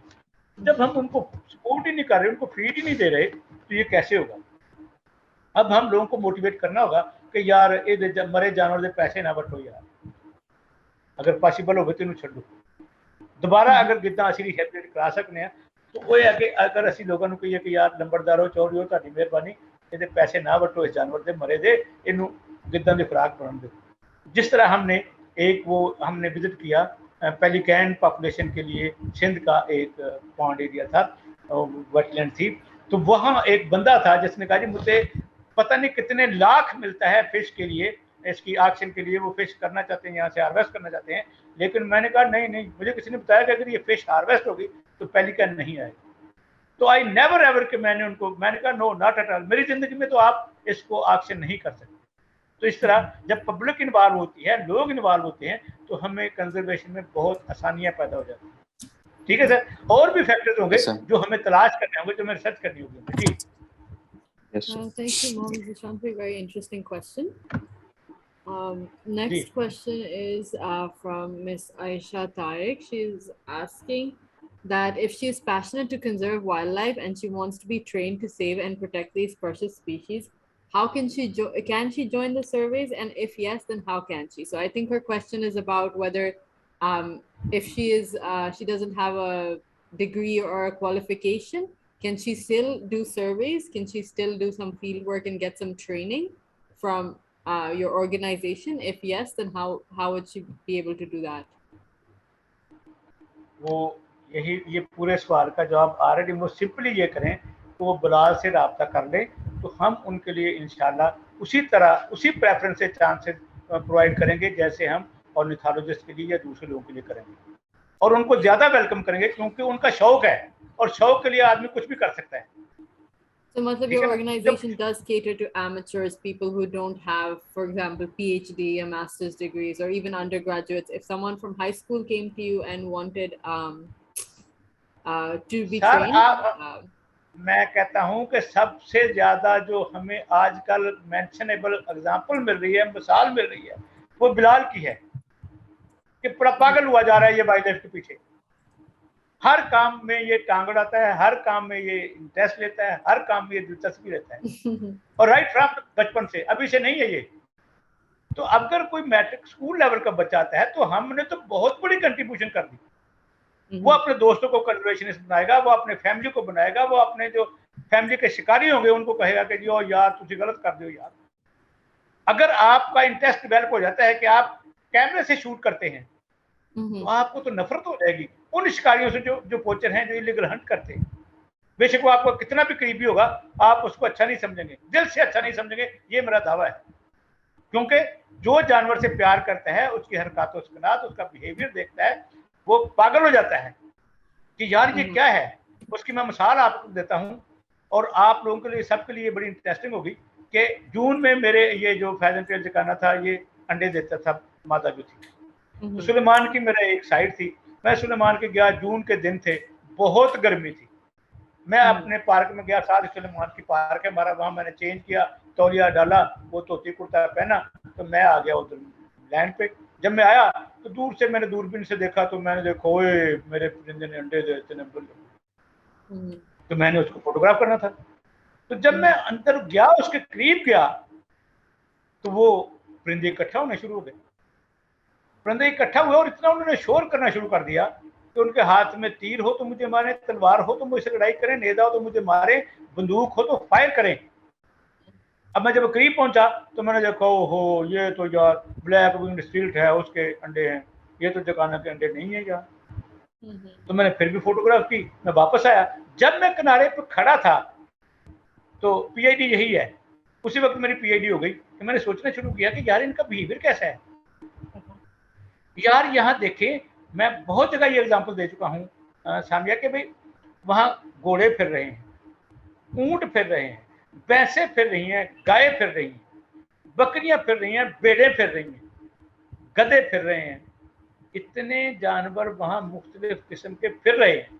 जब हम उनको सपोर्ट ही नहीं कर रहे, उनको फीड ही नहीं दे रहे, तो ये कैसे होगा? अब हम लोगों को मोटिवेट करना होगा कि यार ये मरे जानवर के पैसे ना बटो यार, अगर पॉसिबल हो तो छो दोबारा अगर गिद्दा असी रिहेबिलिटेट करा सकते हैं तो वो है कि अगर असी लोगों को कहिए कि यार नंबरदारो चौधरी हो ताड़ी मेहरबानी ये पैसे ना बटो इस जानवर के मरे दे, इनू गिद्दा की खुराक बना दो। जिस तरह हमने विजिट किया पेलिकैन पॉपुलेशन के लिए सिंध का एक पॉन्ड एरिया था, वेटलैंड थी, तो वहाँ एक बंदा था जिसने कहा जी मुझे पता नहीं कितने लाख मिलता है फिश के लिए, इसकी ऑक्शन के लिए, वो फिश करना चाहते हैं, यहाँ से हार्वेस्ट करना चाहते हैं। लेकिन मैंने कहा नहीं, मुझे किसी ने बताया कि अगर ये फिश हार्वेस्ट होगी तो पेलिकन नहीं आएगा। तो आई नेवर एवर कि मैंने कहा नो नॉट एट ऑल, मेरी जिंदगी में तो आप इसको ऑक्शन नहीं कर सकते। तो इस तरह जब पब्लिक इन्वॉल्व होती है, लोग इन्वॉल्व होते हैं, तो हमें कंजर्वेशन में बहुत आसानियां पैदा हो जाती हैं। ठीक है सर, और भी फैक्टर्स होंगे जो हमें तलाश करने होंगे, जो हमें रिसर्च करनी होगी। जी Thank you, Mohammed Zishanti. Very interesting question. Next question is from Miss Aisha Tariq. She's asking that if she is passionate to conserve wildlife and she wants to be trained to save and protect these precious species, how can she join the surveys, and if yes, then how can she? So I think her question is about whether if she doesn't have a degree or a qualification, can she still do surveys? Can she still do some field work and get some training from your organization? If yes, then how would she be able to do that? वो ये पूरे सवाल का जवाब already वो simply ये करें तो वो बिलाल से राब्ता कर लें, तो हम उनके लिए इंशाल्लाह उसी तरह उसी प्रेफरेंस से चांसेस प्रोवाइड करेंगे जैसे हम ऑर्निथोलॉजिस्ट के लिए या दूसरे लोगों के लिए करेंगे, और उनको ज्यादा वेलकम करेंगे क्योंकि उनका शौक है, और शौक के लिए आदमी कुछ भी कर सकता है। So, matlab, your organization does cater to amateurs, people who don't have, for example, PhD or master's degrees, or even undergraduates. If someone from high school came to you and wanted to be trained, मैं कहता हूं कि सबसे ज्यादा जो हमें आजकल मेंशनेबल example मिल रही है, मिसाल मिल रही है, वो बिलाल की है कि बड़ा पागल हुआ जा रहा है ये वाइल्डलाइफ के पीछे। हर काम में ये टांग अड़ाता है, हर काम में ये इंटरेस्ट लेता है, हर काम में ये दिलचस्पी लेता है, और राइट फ्रॉम बचपन से, अभी से नहीं है ये। तो अगर कोई मैट्रिक स्कूल लेवल का बच्चा आता है तो हमने तो बहुत बड़ी कंट्रीब्यूशन कर दी। वो अपने दोस्तों को कंजर्वेशनिस्ट बनाएगा, वो अपने फैमिली को बनाएगा, वो अपने जो फैमिली के शिकारी होंगे उनको कहेगा कि जी यार तुम गलत कर दो यार। अगर आपका इंटरेस्ट डेवलप हो जाता है कि आप कैमरे से शूट करते हैं, तो आपको तो नफरत हो जाएगी उन शिकारियों से जो पोचर हैं, जो इलीगल हंट करते हैं। बेशक वो आपको कितना भी करीबी होगा, आप उसको अच्छा नहीं समझेंगे, दिल से अच्छा नहीं समझेंगे, ये मेरा दावा है। क्योंकि जो जानवर से प्यार करता है, उसकी हरकतों सुकनात, उसका बिहेवियर देखता है, वो पागल हो जाता है कि यार ये क्या है। उसकी मैं मिसाल आपको देता हूँ, और आप लोगों के लिए, सबके लिए बड़ी इंटरेस्टिंग होगी कि जून में मेरे ये जो फैजन टेल जकाना था, ये अंडे देता था, मादा जो थी। तो सुलेमान की मेरा एक साइड थी, मैं सुलेमान के गया, जून के दिन थे, बहुत गर्मी थी, मैं अपने पार्क में गया, साथ सुलेमान की पार्क है हमारा, वहां मैंने चेंज किया, तौलिया डाला, वो धोती कुर्ता पहना, तो मैं आ गया उधर लैंड पे। जब मैं आया तो दूर से मैंने दूरबीन से देखा, तो मैंने देखा ओए मेरे परिंदे ने अंडे दे इतने बड़े, तो मैंने उसको फोटोग्राफ करना था। तो जब मैं अंदर गया, उसके करीब गया, तो वो परिंदे इकट्ठा होने शुरू हो गए, परिंदे इकट्ठा हुए, और इतना उन्होंने शोर करना शुरू कर दिया कि उनके हाथ में तीर हो तो मुझे मारे, तलवार हो तो मुझसे लड़ाई करें, नेजा हो तो मुझे मारे, बंदूक हो तो फायर करें। अब मैं जब करीब पहुंचा तो मैंने देखा ओहो ये तो यार ब्लैक विंग्ड स्टिल्ट है, उसके अंडे हैं, ये तो जकाना के अंडे नहीं है यार। तो मैंने फिर भी फोटोग्राफ की, मैं वापस आया। जब मैं किनारे पर खड़ा था तो पीआईडी यही है, उसी वक्त मेरी पीआईडी हो गई कि मैंने सोचना शुरू किया कि यार इनका बिहेवियर कैसा है। यार यहाँ देखें, मैं बहुत जगह ये एग्जांपल दे चुका हूँ सामिया के भाई, वहाँ घोड़े फिर रहे हैं, ऊंट फिर रहे हैं, भैंसें फिर रही हैं, गायें फिर रही हैं, बकरियां फिर रही हैं, भेड़ें फिर रही हैं, गधे फिर रहे हैं, इतने जानवर वहाँ मुख्तलिफ किस्म के फिर रहे हैं,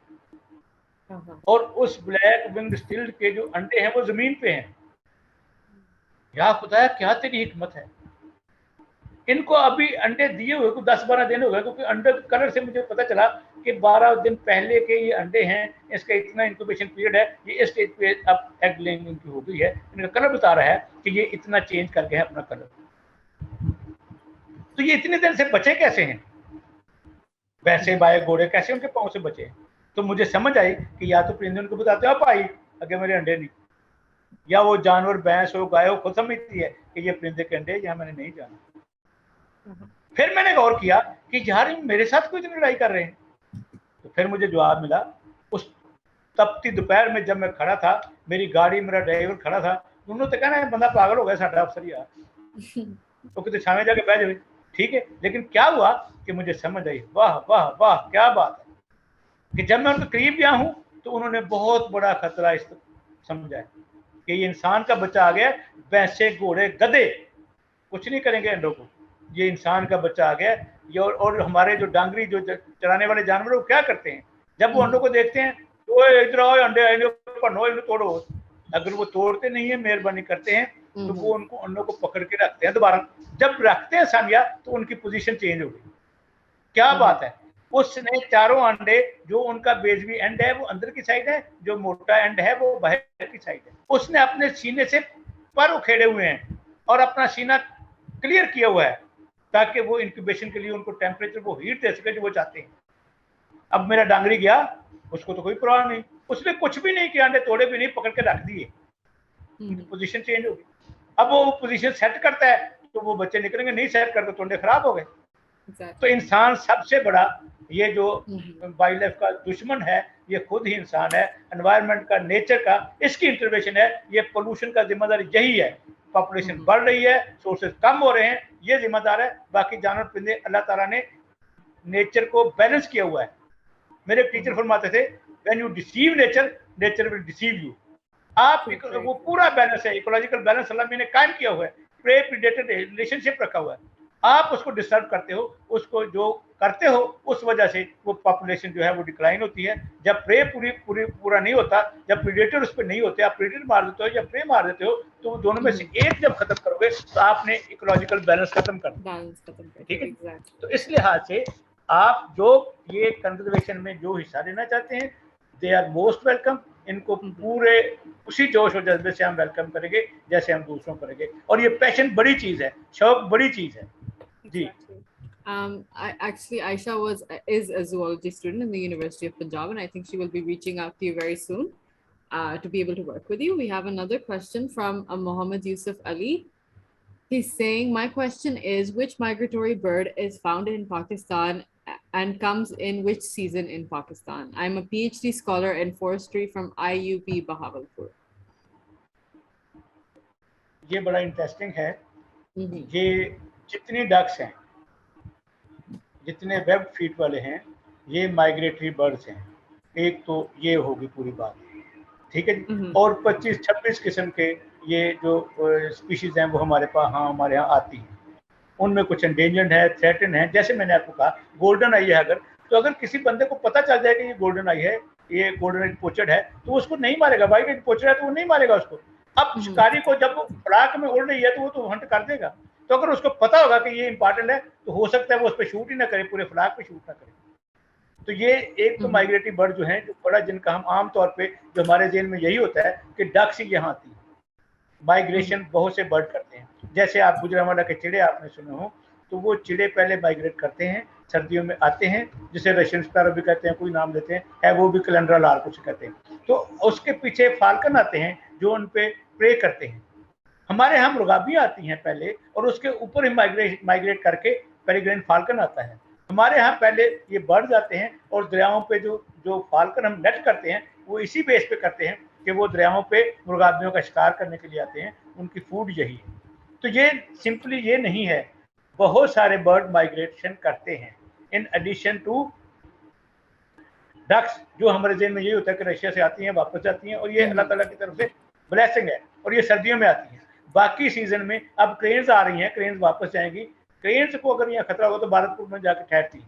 और उस ब्लैक विंग्ड स्टिल्ट के जो अंडे हैं वो जमीन पे हैं। या खुदा क्या तेरी हिकमत है। इनको अभी अंडे दिए हुए को 10-12 दिन हो गए, क्योंकि अंडे कलर से मुझे पता चला कि 12 दिन पहले के ये अंडे हैं, इसका इतना इंक्यूबेशन पीरियड है, ये इस स्टेज पे अब एग लेइंग इनकी हो गई है। इनका कलर बता रहा है कि ये इतना चेंज कर गए हैं अपना कलर। तो ये इतने दिन से बचे कैसे हैं, वैसे बाए घोड़े कैसे उनके पाँव से बचे हैं। तो मुझे समझ आई कि या तो परिंदे उनको बताते हो भाई अगे मेरे अंडे नहीं, या वो जानवर भैंस हो गाय हो खुद समझती है कि ये परिंदे के अंडे, यहाँ मैंने नहीं जाना। फिर मैंने गौर किया कि यार मेरे साथ कोई लड़ाई कर रहे हैं। तो फिर मुझे जवाब मिला, उस तपती दोपहर में जब मैं खड़ा था, मेरी गाड़ी, मेरा ड्राइवर खड़ा था, उन्होंने तो कहना है बंदा पागल हो गया साडा अफसर यार, तो कितने सामने जाके बैठ जाए। ठीक है, लेकिन क्या हुआ कि मुझे समझ आई, वाह वाह वाह क्या बात है, कि जब मैं उनके करीब गया हूँ तो उन्होंने बहुत बड़ा खतरा समझा कि ये इंसान का बच्चा आ गया, भैंसे घोड़े गधे कुछ नहीं करेंगे अंडों को। ये इंसान का बच्चा आ गया ये, और हमारे जो डांगरी जो चराने वाले जानवर वो क्या करते हैं, जब वो अंडों को देखते हैं तो इधर आओ अंडे पर तोड़ो। अगर वो तोड़ते नहीं है, मेहरबानी करते हैं, तो वो उनको अंडों को पकड़ के रखते हैं दोबारा। जब रखते हैं सामिया तो उनकी पोजीशन चेंज हो गई। क्या बात है, उसने चारों अंडे, जो उनका बेजवी एंड है वो अंदर की साइड है, जो मोटा एंड है वो बाहर की साइड है, उसने अपने सीने से पर उखेड़े हुए हैं और अपना सीना क्लियर किया हुआ है, ताकि वो इंक्यूबेशन के लिए उनको टेम्परेचर, वो हीट दे सके जो वो चाहते हैं। अब मेरा डांगरी गया, उसको तो कोई परवाह नहीं, उसने कुछ भी नहीं किया, अंडे तोड़े भी नहीं, पकड़ के रख दिए, पोजीशन चेंज हो गई। अब वो पोजीशन सेट करता है तो वो बच्चे निकलेंगे, नहीं सेट करते तो अंडे खराब हो गए। तो इंसान सबसे बड़ा, ये जो वाइल्ड लाइफ का दुश्मन है ये खुद ही इंसान है, एनवायरनमेंट का, नेचर का, इसकी इंटरवेंशन है। ये पोल्यूशन का जिम्मेदार यही है। पॉपुलेशन बढ़ रही है, सोर्सेज कम हो रहे हैं, ये जिम्मेदार है। बाकी जानवर परिंदे, अल्लाह ताला ने नेचर को बैलेंस किया हुआ है। मेरे टीचर फरमाते थे, when you deceive nature, nature will deceive you. आप वो पूरा बैलेंस है, इकोलॉजिकल बैलेंस अल्लाह ने कायम किया हुआ है, प्रे प्रेडेटर रिलेशनशिप रखा हुआ है। आप उसको डिस्टर्ब करते हो, उसको जो करते हो, उस वजह से वो पॉपुलेशन जो है वो डिक्लाइन होती है। जब प्रे पूरा नहीं होता, जब प्रेडेटर उस पर नहीं होते, आप प्रेडेटर मार देते हो या प्रे मार देते हो, तो दोनों में से एक जब खत्म करोगे तो आपने इकोलॉजिकल बैलेंस खत्म कर दिया। ठीक है, तो इस लिहाज से आप जो ये कंजर्वेशन में जो हिस्सा लेना चाहते हैं, दे आर मोस्ट वेलकम। इनको पूरे उसी जोश और जज्बे से हम वेलकम करेंगे जैसे हम दूसरों करेंगे। और ये पैशन बड़ी चीज है, शौक बड़ी चीज है जी। Actually, Aisha is a zoology student in the University of Punjab, and I think she will be reaching out to you very soon to be able to work with you. We have another question from Mohammed Yusuf Ali. He's saying, my question is, which migratory bird is found in Pakistan and comes in which season in Pakistan? I'm a PhD scholar in forestry from IUP Bahawalpur. ये बड़ा interesting है। ये जितनी ducks हैं, जितने web feet वाले हैं, ये माइग्रेटरी बर्ड्स हैं। एक तो ये होगी पूरी बात, ठीक है जी। और 25-26 किस्म के ये जो स्पीशीज हैं वो हमारे पास, हाँ, हमारे यहाँ आती हैं। उनमें कुछ एंडेंजर्ड है, थ्रेटन है। जैसे मैंने आपको कहा, गोल्डन आई है, अगर किसी बंदे को पता चल जाए कि ये गोल्डन आई है, ये गोल्डन आई पोचर्ड है, तो उसको नहीं मारेगा। वाइट आई पोचर्ड है तो वो नहीं मारेगा उसको। अब शिकारी को जब वो फ्लाक में उड़ रही है तो वो तो हंट कर देगा। तो अगर उसको पता होगा कि ये इंपॉर्टेंट है तो हो सकता है वो उस पर शूट ही ना करे, पूरे फ्लाक पे शूट ना करे। तो ये एक तो माइग्रेटरी बर्ड जो है, जो बड़ा, जिनका हम आम तौर पे, जो हमारे जेल में यही होता है कि डक्स ही यहाँ आती है। माइग्रेशन बहुत से बर्ड करते हैं। जैसे आप गुजरांवाला के चिड़े आपने सुने हो, तो वो चिड़े पहले माइग्रेट करते हैं, सर्दियों में आते हैं, जिसे रशियन स्पैरो भी कहते हैं, कोई नाम देते हैं, है वो भी कैलेंड्रा लार कुछ कहते हैं। तो उसके पीछे फाल्कन आते हैं जो उन पे प्रे करते हैं। हमारे यहाँ मुर्गाबियाँ आती हैं पहले, और उसके ऊपर ही माइग्रेट करके पेरिग्रेन फाल्कन आता है। हमारे यहाँ पहले ये बर्ड्स आते हैं, और दरियाओं पे जो फाल्कन हम नेट करते हैं वो इसी बेस पे करते हैं कि वो दरियाओं पे मुर्गाबियों का शिकार करने के लिए आते हैं, उनकी फूड यही है। तो ये सिंपली ये नहीं है, बहुत सारे बर्ड माइग्रेशन करते हैं इन एडिशन टू डक्स। जो हमारे जेल में यही होता है कि रशिया से आती हैं, वापस जाती हैं, और ये अल्लाह ताला की तरफ से ब्लेसिंग है, और ये सर्दियों में आती हैं। बाकी सीजन में अब क्रेन्स आ रही हैं, क्रेन्स वापस जाएंगी। क्रेन्स को अगर यहाँ खतरा हो तो भारतपुर में जाकर ठहरती है,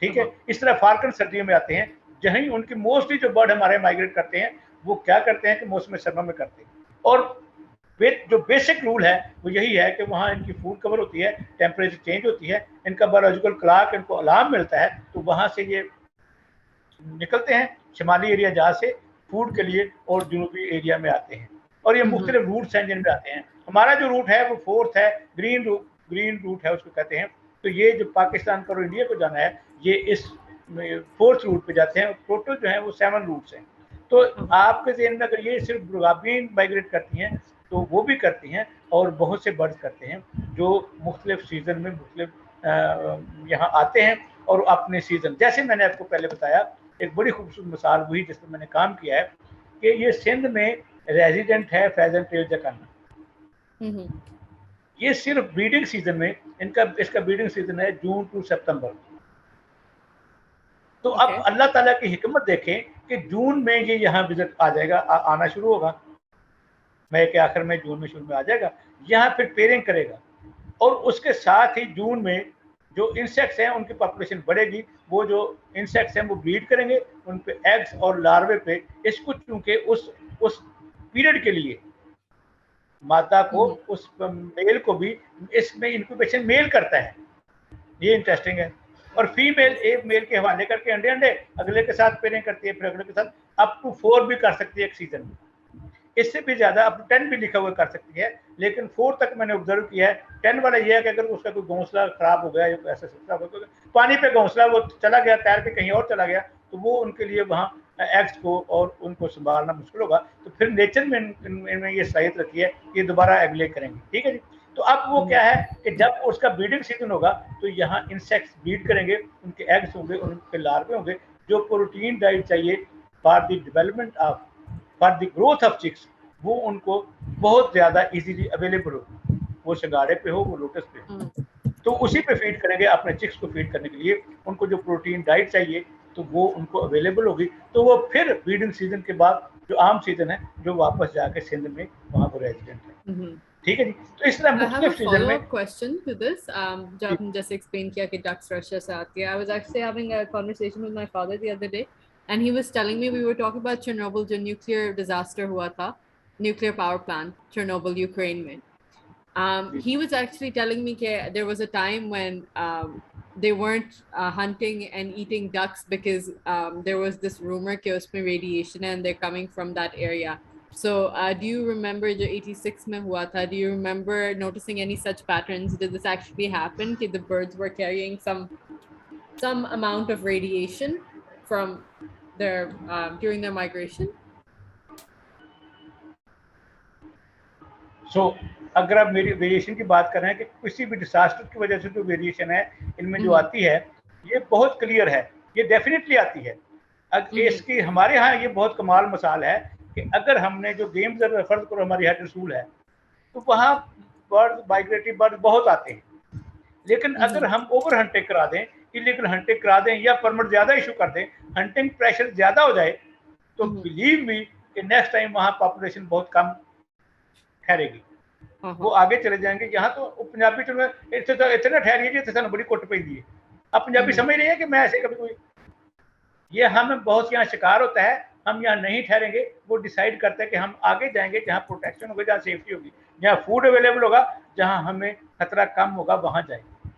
ठीक है। इस तरह फाल्कन सर्दियों में आते हैं। जहीं उनकी मोस्टली जो बर्ड हमारे माइग्रेट करते हैं वो क्या करते हैं कि मौसम सर्मा में करते हैं। और जो बेसिक रूल है वो यही है कि वहाँ इनकी फूड कवर होती है, टेम्परेचर चेंज होती है, इनका बायोलॉजिकल क्लॉक, इनको अलार्म मिलता है, तो वहाँ से ये निकलते हैं शिमाली एरिया जहाँ से फूड के लिए, और जनूबी एरिया में आते हैं। और ये मुख्तलिफ रूट्स हैं जिनमें आते हैं। हमारा जो रूट है वो 4th है, ग्रीन रूट है उसको कहते हैं। तो ये जो पाकिस्तान का और इंडिया को जाना है, ये इस 4th रूट पे जाते हैं। टोटल जो है वो 7 रूट्स हैं। तो आपके ज़हन में अगर ये सिर्फ मुर्गाबियाँ माइग्रेट करती हैं तो वो भी करती हैं, और बहुत से बर्ड्स करते हैं जो मुख्तलिफ सीज़न में मुख्तलिफ यहाँ आते हैं, और अपने सीज़न, जैसे मैंने आपको पहले बताया, एक बड़ी खूबसूरत मिसाल हुई जिस पर मैंने काम किया है कि ये सिंध में रेजिडेंट है फेजन टेल जकाना। ये सिर्फ ब्रीडिंग सीजन में इसका ब्रीडिंग सीजन है जून टू सितंबर। तो अब अल्लाह ताला की हिकमत देखें कि जून में ये यहाँ विजिट आ जाएगा, आना शुरू होगा, मई के आखिर में, जून में शुरू में आ जाएगा। यहाँ फिर पेयरिंग करेगा। और उसके साथ ही जून में जो इंसेक्ट्स हैं उनकी पॉपुलेशन बढ़ेगी, वो जो इंसेक्ट्स हैं वो ब्रीड करेंगे, उन पे एग्स और लार्वे पे, इसको चूंकि उस पीरियड के लिए मादा को, उस मेल को भी इसमें इंक्यूबेशन मेल करता है, ये इंटरेस्टिंग है। और फीमेल एक मेल के हवाले करके अंडे अगले के साथ पेयरिंग करती है, फिर अगले के साथ अप टू 4 भी कर सकती है एक सीजन में, इससे भी ज्यादा अप टू 10 भी लिखा हुआ कर सकती है, लेकिन 4 तक मैंने ऑब्जर्व किया है। 10 वाला ये है कि अगर उसका कोई घोंसला खराब हो गया या ऐसा खराब हो गया, पानी पे घोंसला वो चला गया, तैर के कहीं और चला गया, तो वो उनके लिए वहाँ एग्स को और उनको संभालना मुश्किल होगा, तो फिर नेचर में इनमें ये सलाहियत रखी है, ये दोबारा एग ले करेंगे। ठीक है जी। तो अब वो क्या है कि जब उसका ब्रीडिंग सीजन होगा तो यहाँ इंसेक्ट्स ब्रीड करेंगे, उनके एग्स होंगे, उनके लार्वे होंगे, जो प्रोटीन डाइट चाहिए for the development of, for the growth of chicks, वो उनको बहुत ज्यादा इजीली अवेलेबल होगी, वो शगारे पे हो, वो लोटस पे हो, तो उसी पे फीड करेंगे अपने चिक्स को फीड करने के लिए। उनको जो प्रोटीन डाइट चाहिए तो वो उनको अवेलेबल होगी, तो वो फिर ब्रीडिंग सीजन के बाद जो आम सीजन है, जो वापस जाके सिंध में वहाँ पर रेजिडेंट है। ठीक है जी। तो इस तरह मुख्तलिफ सीजन में क्वेश्चन टू दिस, जब आपने जैसे एक्सप्लेन किया कि डक्स रशिया से आती है, I was actually having a conversation with my father the other day and he was telling me, we were talking about Chernobyl, जो न्यूक्लियर डिजास्टर हुआ था, nuclear power plant Chernobyl Ukraine में. He was actually telling me that there was a time when they weren't hunting and eating ducks because there was this rumor कि उसमें radiation and they're coming from that area. So do you remember जो 86 में हुआ था, do you remember noticing any such patterns? Did this actually happen कि the birds were carrying some amount of radiation from their during their migration? So अगर आप मेरी variation की बात कर रहे हैं कि किसी भी डिजास्टर की वजह से जो वेरिएशन है इनमें जो आती है, ये बहुत क्लियर है, ये डेफिनेटली आती है। इसकी हमारे यहाँ ये बहुत कमाल मिसाल है कि अगर हमने जो गेम रिजर्व फर्ज करो हमारी हेड रसूल है, तो वहाँ बर्ड माइग्रेटरी बर्ड बहुत आते हैं, लेकिन अगर हम ओवर हंटिंग करा दें, इलीगल हंटिंग करा दें या परमिट ज्यादा इशू कर दें, हंटिंग प्रेशर ज्यादा हो जाए, तो बिलीव मी कि नेक्स्ट टाइम वहाँ पॉपुलेशन बहुत कम ठहरेगी, वो आगे चले जाएंगे। यहाँ तो पंजाबी चलो इतना ठहरिए जी, इतना बड़ी कुट पैदी है। अब पंजाबी समझ रही है कि मैं ऐसे कभी कोई, ये हमें बहुत यहाँ शिकार होता है, हम यहाँ नहीं ठहरेंगे, वो डिसाइड करते हैं कि हम आगे जाएंगे जहाँ प्रोटेक्शन होगी, जहाँ सेफ्टी होगी, जहाँ फूड अवेलेबल होगा, जहाँ हमें खतरा कम होगा, वहाँ जाएंगे।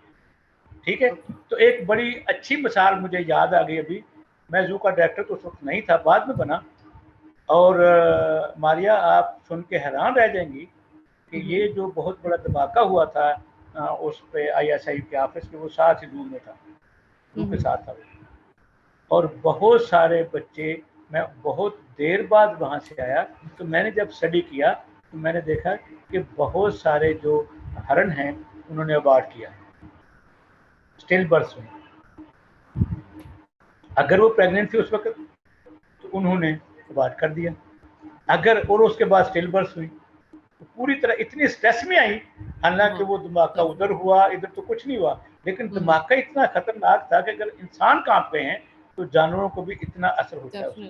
ठीक है। तो एक बड़ी अच्छी मिसाल मुझे याद आ गई अभी, मैं जू का डायरेक्टर तो उस वक्त नहीं था, बाद में बना, और मारिया आप सुन के हैरान रह जाएंगी कि ये जो बहुत बड़ा धमाका हुआ था उस पे ISI के ऑफिस के, वो साथ ही दूर में था, दूर के साथ था, और बहुत सारे बच्चे, मैं बहुत देर बाद वहाँ से आया, तो मैंने जब स्टडी किया तो मैंने देखा कि बहुत सारे जो हरण हैं उन्होंने अबॉर्ट किया स्टिल बर्थ में। अगर वो प्रेग्नेंट थी उस वक्त तो उन्होंने अबॉर्ट कर दिया, अगर और उसके बाद स्टिल बर्थ हुई तो पूरी तरह इतनी स्ट्रेस में आई, हालांकि वो धमाका उधर हुआ, इधर तो कुछ नहीं हुआ, लेकिन धमाका इतना खतरनाक था कि अगर इंसान कांप गए हैं तो जानवरों को भी इतना असर होता है।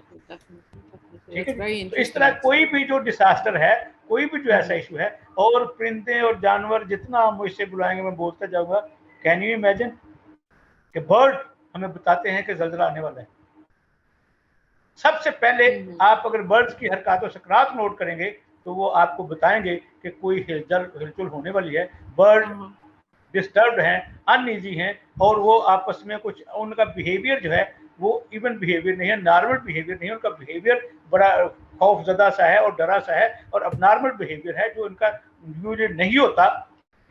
ठीक है। तो इस तरह कोई भी जो डिजास्टर है, कोई भी जो ऐसा इशू है, और परिंदे और जानवर जितना मुझसे बुलाएंगे मैं बोलता जाऊंगा। कैन यू इमेजिन कि बर्ड हमें बताते हैं कि ज़ल्ज़ला आने वाला है। सबसे पहले आप अगर बर्ड्स की हरकत और सकरात नोट करेंगे तो वो आपको बताएंगे कि कोई हिलचुल होने वाली है, बर्ड डिस्टर्ब्ड हैं, अनईजी हैं, और वो आपस में कुछ, उनका बिहेवियर जो है वो इवन बिहेवियर नहीं है, नॉर्मल बिहेवियर नहीं है, उनका बिहेवियर बड़ा खौफजदा सा है और डरा सा है और अबनॉर्मल बिहेवियर है जो उनका यूजुअली नहीं होता।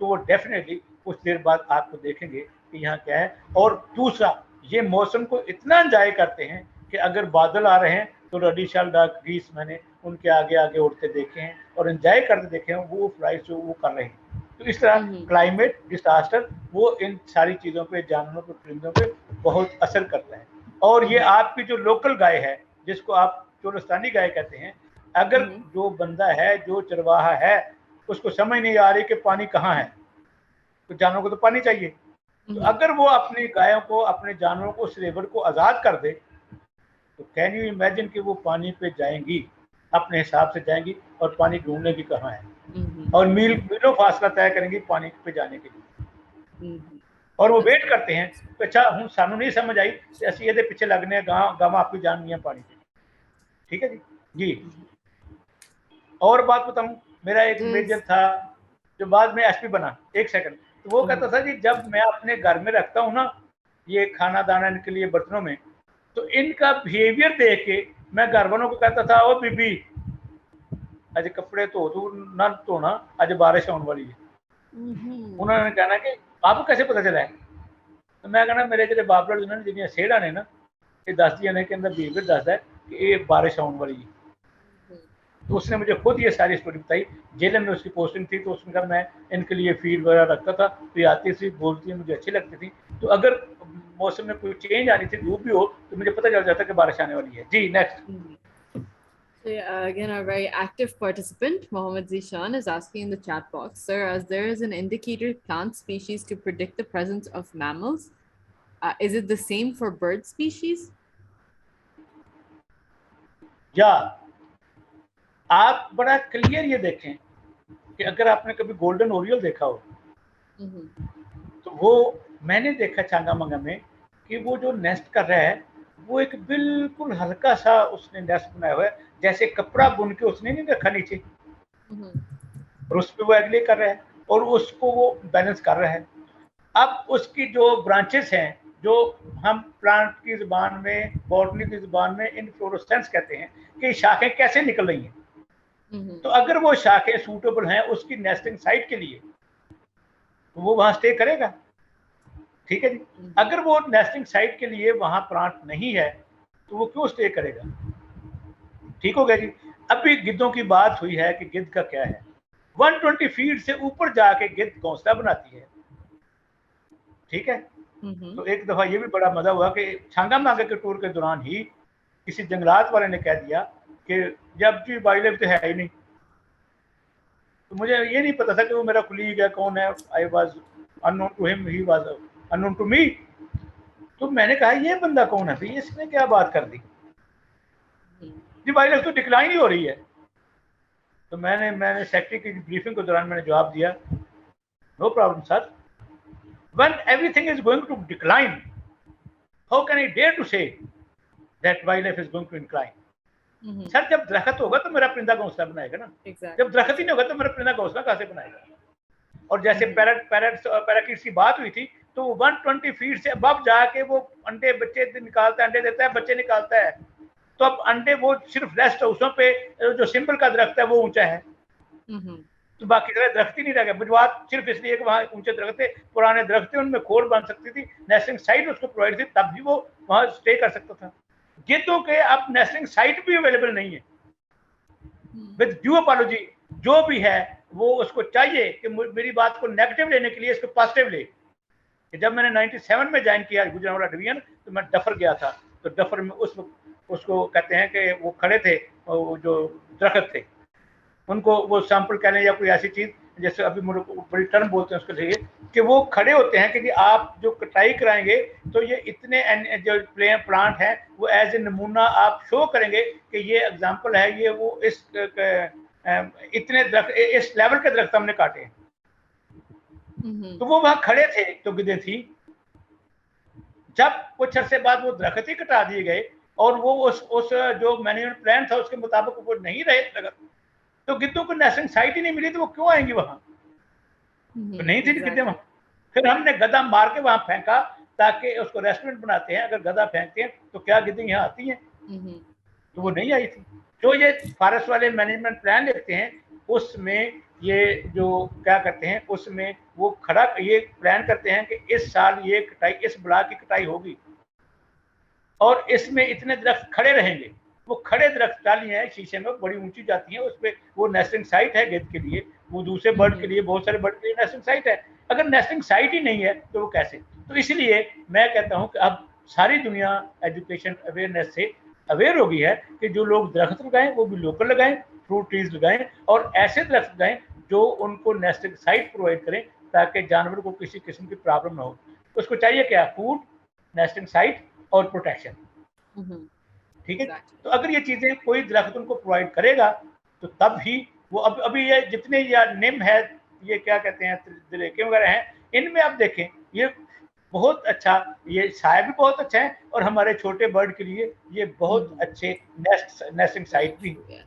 तो वो डेफिनेटली कुछ देर बाद आपको देखेंगे कि यहाँ क्या है। और दूसरा, ये मौसम को इतना एंजॉय करते हैं कि अगर बादल आ रहे हैं तो रडिशल डक गीस मैंने उनके आगे आगे उड़ते देखे हैं और एंजॉय करते देखे हैं, वो फ्लाई जो वो कर रहे हैं। तो इस तरह क्लाइमेट डिजास्टर वो इन सारी चीज़ों पे, जानवरों पे, परिंदों पे बहुत असर करता है। और ये आपकी जो लोकल गाय है, जिसको आप चोलस्तानी गाय कहते हैं, अगर जो बंदा है, जो चरवाहा है, उसको समझ नहीं आ रही कि पानी कहाँ है, तो जानवरों को तो पानी चाहिए, तो अगर वो अपनी गायों को, अपने जानवरों को, उस रिवर को आज़ाद कर दे, तो कैन यू इमेजिन कि वो पानी पे जाएंगी। अपने हिसाब से जाएंगी और पानी ढूंढने की कहाँ है, और मीलों फासला तय करेंगी पानी पे जाने के लिए। और वो वेट करते हैं कि अच्छा हूँ सानू नहीं समझ आई तो असं ये पिछे लगने गाँव आपकी जान नहीं पानी पे। ठीक है जी। जी और बात बताऊं, मेरा एक मेजर था जो बाद में एसपी बना, एक सेकंड, तो वो कहता था जी जब मैं अपने घर में रखता हूँ ना ये खाना दाना इनके लिए बर्तनों में, तो इनका बिहेवियर देख के मैं घर वालों को कहता था ओ बीबी अज कपड़े धो तू ना धोना, अज बारिश आने वाली है। उन्होंने कहना कि आपको कैसे पता चला है, तो मैं कहना मेरे जो बाप लड़ जिन्होंने जिन्हें सेड़ा ने ना ये दस दिया ने कि अंदर बिहेवियर दसदा है कि ये बारिश आने वाली है। तो उसने मुझे खुद ये सारी स्टोरी बताई, जेल में उसकी पोस्टिंग थी, तो उसने कहा मैं इनके लिए फीड वगैरह रखता था, तो ये आती थी बोलती है मुझे अच्छी लगती थी, तो अगर मौसम में कोई चेंज आ रही थी धूप भी हो तो मुझे पता चल जाता कि बारिश आने वाली है। जी next. So again, our very active participant, Mohammed Zishan, is asking in the chat box, sir, as there is an indicator plant species to predict the presence of mammals, is it the same for bird species? या आप बड़ा clear ये देखें कि अगर आपने कभी golden Oryol देखा हो तो वो मैंने देखा चांगामंगा में कि वो जो नेस्ट कर रहा है वो एक बिल्कुल हल्का सा उसने नेस्ट बनाया हुआ है, जैसे कपड़ा बुन के उसने नहीं रखा नीचे, और उस पर वो एग्ले कर रहा है और उसको वो बैलेंस कर रहा है। अब उसकी जो ब्रांचेस हैं जो हम प्लांट की जुबान में, बॉटनी की जुबान में इनफ्लोरेसेंस कहते हैं कि शाखें कैसे निकल रही हैं, तो अगर वो शाखें सूटेबल हैं उसकी नेस्टिंग साइट के लिए तो वो वहां स्टे करेगा। ठीक है जी। अगर वो नेस्टिंग साइट के लिए वहां प्लांट नहीं है तो वो क्यों स्टे करेगा। ठीक हो गया जी। अभी गिद्धों की बात हुई है कि गिद्ध का क्या है, 120 फीट से ऊपर जाके गिद्ध घोंसला बनाती है। ठीक है। तो एक दफा ये भी बड़ा मजा हुआ कि छांगामांगा के टूर के दौरान ही किसी जंगलात वाले ने कह दिया कि जब जी वाइल्ड लाइफ तो है ही नहीं, तो मुझे ये नहीं पता था कि वो मेरा कुलीग है कौन है, I was unknown to him, he was unknown to me. तो मैंने कहा ये बंदा कौन है, फिर इसने क्या बात कर दी जी वाइल्ड लाइफ तो डिक्लाइन ही हो रही है। तो मैंने सेक्रेटरी की ब्रीफिंग के दौरान मैंने जवाब दिया no problem sir, when everything is going to decline, how can I dare to say that wildlife is going to incline? Sir जब दरख्त होगा तो मेरा परिंदा घोंसला बनाएगा ना। जब दरख्त ही नहीं होगा तो मेरा परिंदा घोंसला कहाँ से बनाएगा। और जैसे पैराकीट्स की बात हुई थी तो 120 फीट से अब जाके वो अंडे बच्चे निकालता है, अंडे देता है, बच्चे निकालता है। तो अब अंडे वो सिर्फ रेस्ट हाउसों पे जो सिंपल का दरख्त है वो ऊंचा है, तो बाकी दरख्त ही नहीं रह गया। बुझवात सिर्फ इसलिए कि वहाँ ऊंचे दरख्त थे, पुराने दरख्त थे, उनमें खोल बन सकती थी, नेस्टिंग साइट उसको प्रोवाइड थी, तब भी वो वहाँ स्टे कर सकता था। गिद्धों के अब नेस्टिंग साइट भी अवेलेबल नहीं है। विद ड्यू अपॉलॉजी जो भी है वो उसको चाहिए कि मेरी बात को नेगेटिव लेने के लिए इसको पॉजिटिव ले। जब मैंने 97 में ज्वाइन किया गुजरांवाला डिवीजन तो मैं डफर गया था, तो डफर में उसको कहते हैं कि वो खड़े थे जो दरख्त थे उनको वो सैंपल कह लें या कोई ऐसी चीज जैसे अभी बड़ी टर्म बोलते हैं उसके लिए कि वो खड़े होते हैं कि आप जो कटाई कराएंगे तो ये इतने जो प्लांट हैं वो एज ए नमूना आप शो करेंगे कि ये एग्जांपल है, ये वो इस इतने दरख्त इस लेवल के दरख्त हमने काटे हैं। तो वो वहां खड़े थे तो गिद्धें थी। जब कुछ अर्से बाद वो दरख्त ही कटा दिए गए और वो उस जो मैनेजमेंट प्लान था उसके मुताबिक वो नहीं रहे दरख्त, तो गिद्धों को नेस्टिंग साइट ही नहीं मिली, तो वो क्यों आएंगी वहां। तो नहीं थी गिद्धे वहां। फिर हमने गधा मार के वहां फेंका ताकि उसको रेस्टोरेंट बनाते हैं, अगर गधा फेंकते हैं तो क्या गिद्धे यहाँ आती हैं, तो वो नहीं आई थी। तो ये फॉरेस्ट वाले मैनेजमेंट प्लान लिखते हैं उसमें ये जो क्या करते हैं उसमें वो खड़ा ये प्लान करते हैं कि इस साल ये कटाई, इस ब्लॉक की कटाई होगी और इसमें इतने दरख्त खड़े रहेंगे। वो खड़े दरख्त डालियां हैं शीशे में, बड़ी ऊंची जाती हैं, उस पर वो नेस्टिंग साइट है गिद्ध के लिए, वो दूसरे बर्ड के लिए, बहुत सारे बर्ड के लिए नेस्टिंग साइट है। अगर नेस्टिंग साइट ही नहीं है तो वो कैसे। तो इसलिए मैं कहता हूं कि अब सारी दुनिया एजुकेशन अवेयरनेस से अवेयर हो गई है कि जो लोग दरख्त लगाएं वो भी लोकल लगाएं, फ्रूट ट्रीज लगाएं और ऐसे दरख्त लगाएं जो उनको नेस्टिंग साइट प्रोवाइड करें ताकि जानवर को किसी किस्म की प्रॉब्लम ना हो। उसको चाहिए क्या, फूड, नेस्टिंग साइट और प्रोटेक्शन। ठीक है। Exactly. तो अगर ये चीजें कोई दरख्त उनको प्रोवाइड करेगा तो तब ही वो अभी ये जितने या निम है, ये क्या कहते हैं दरेके वगैरह हैं, इनमें आप देखें ये बहुत अच्छा, ये छाया भी बहुत अच्छा है और हमारे छोटे बर्ड के लिए ये बहुत अच्छे नेस्टिंग साइट भी Yes.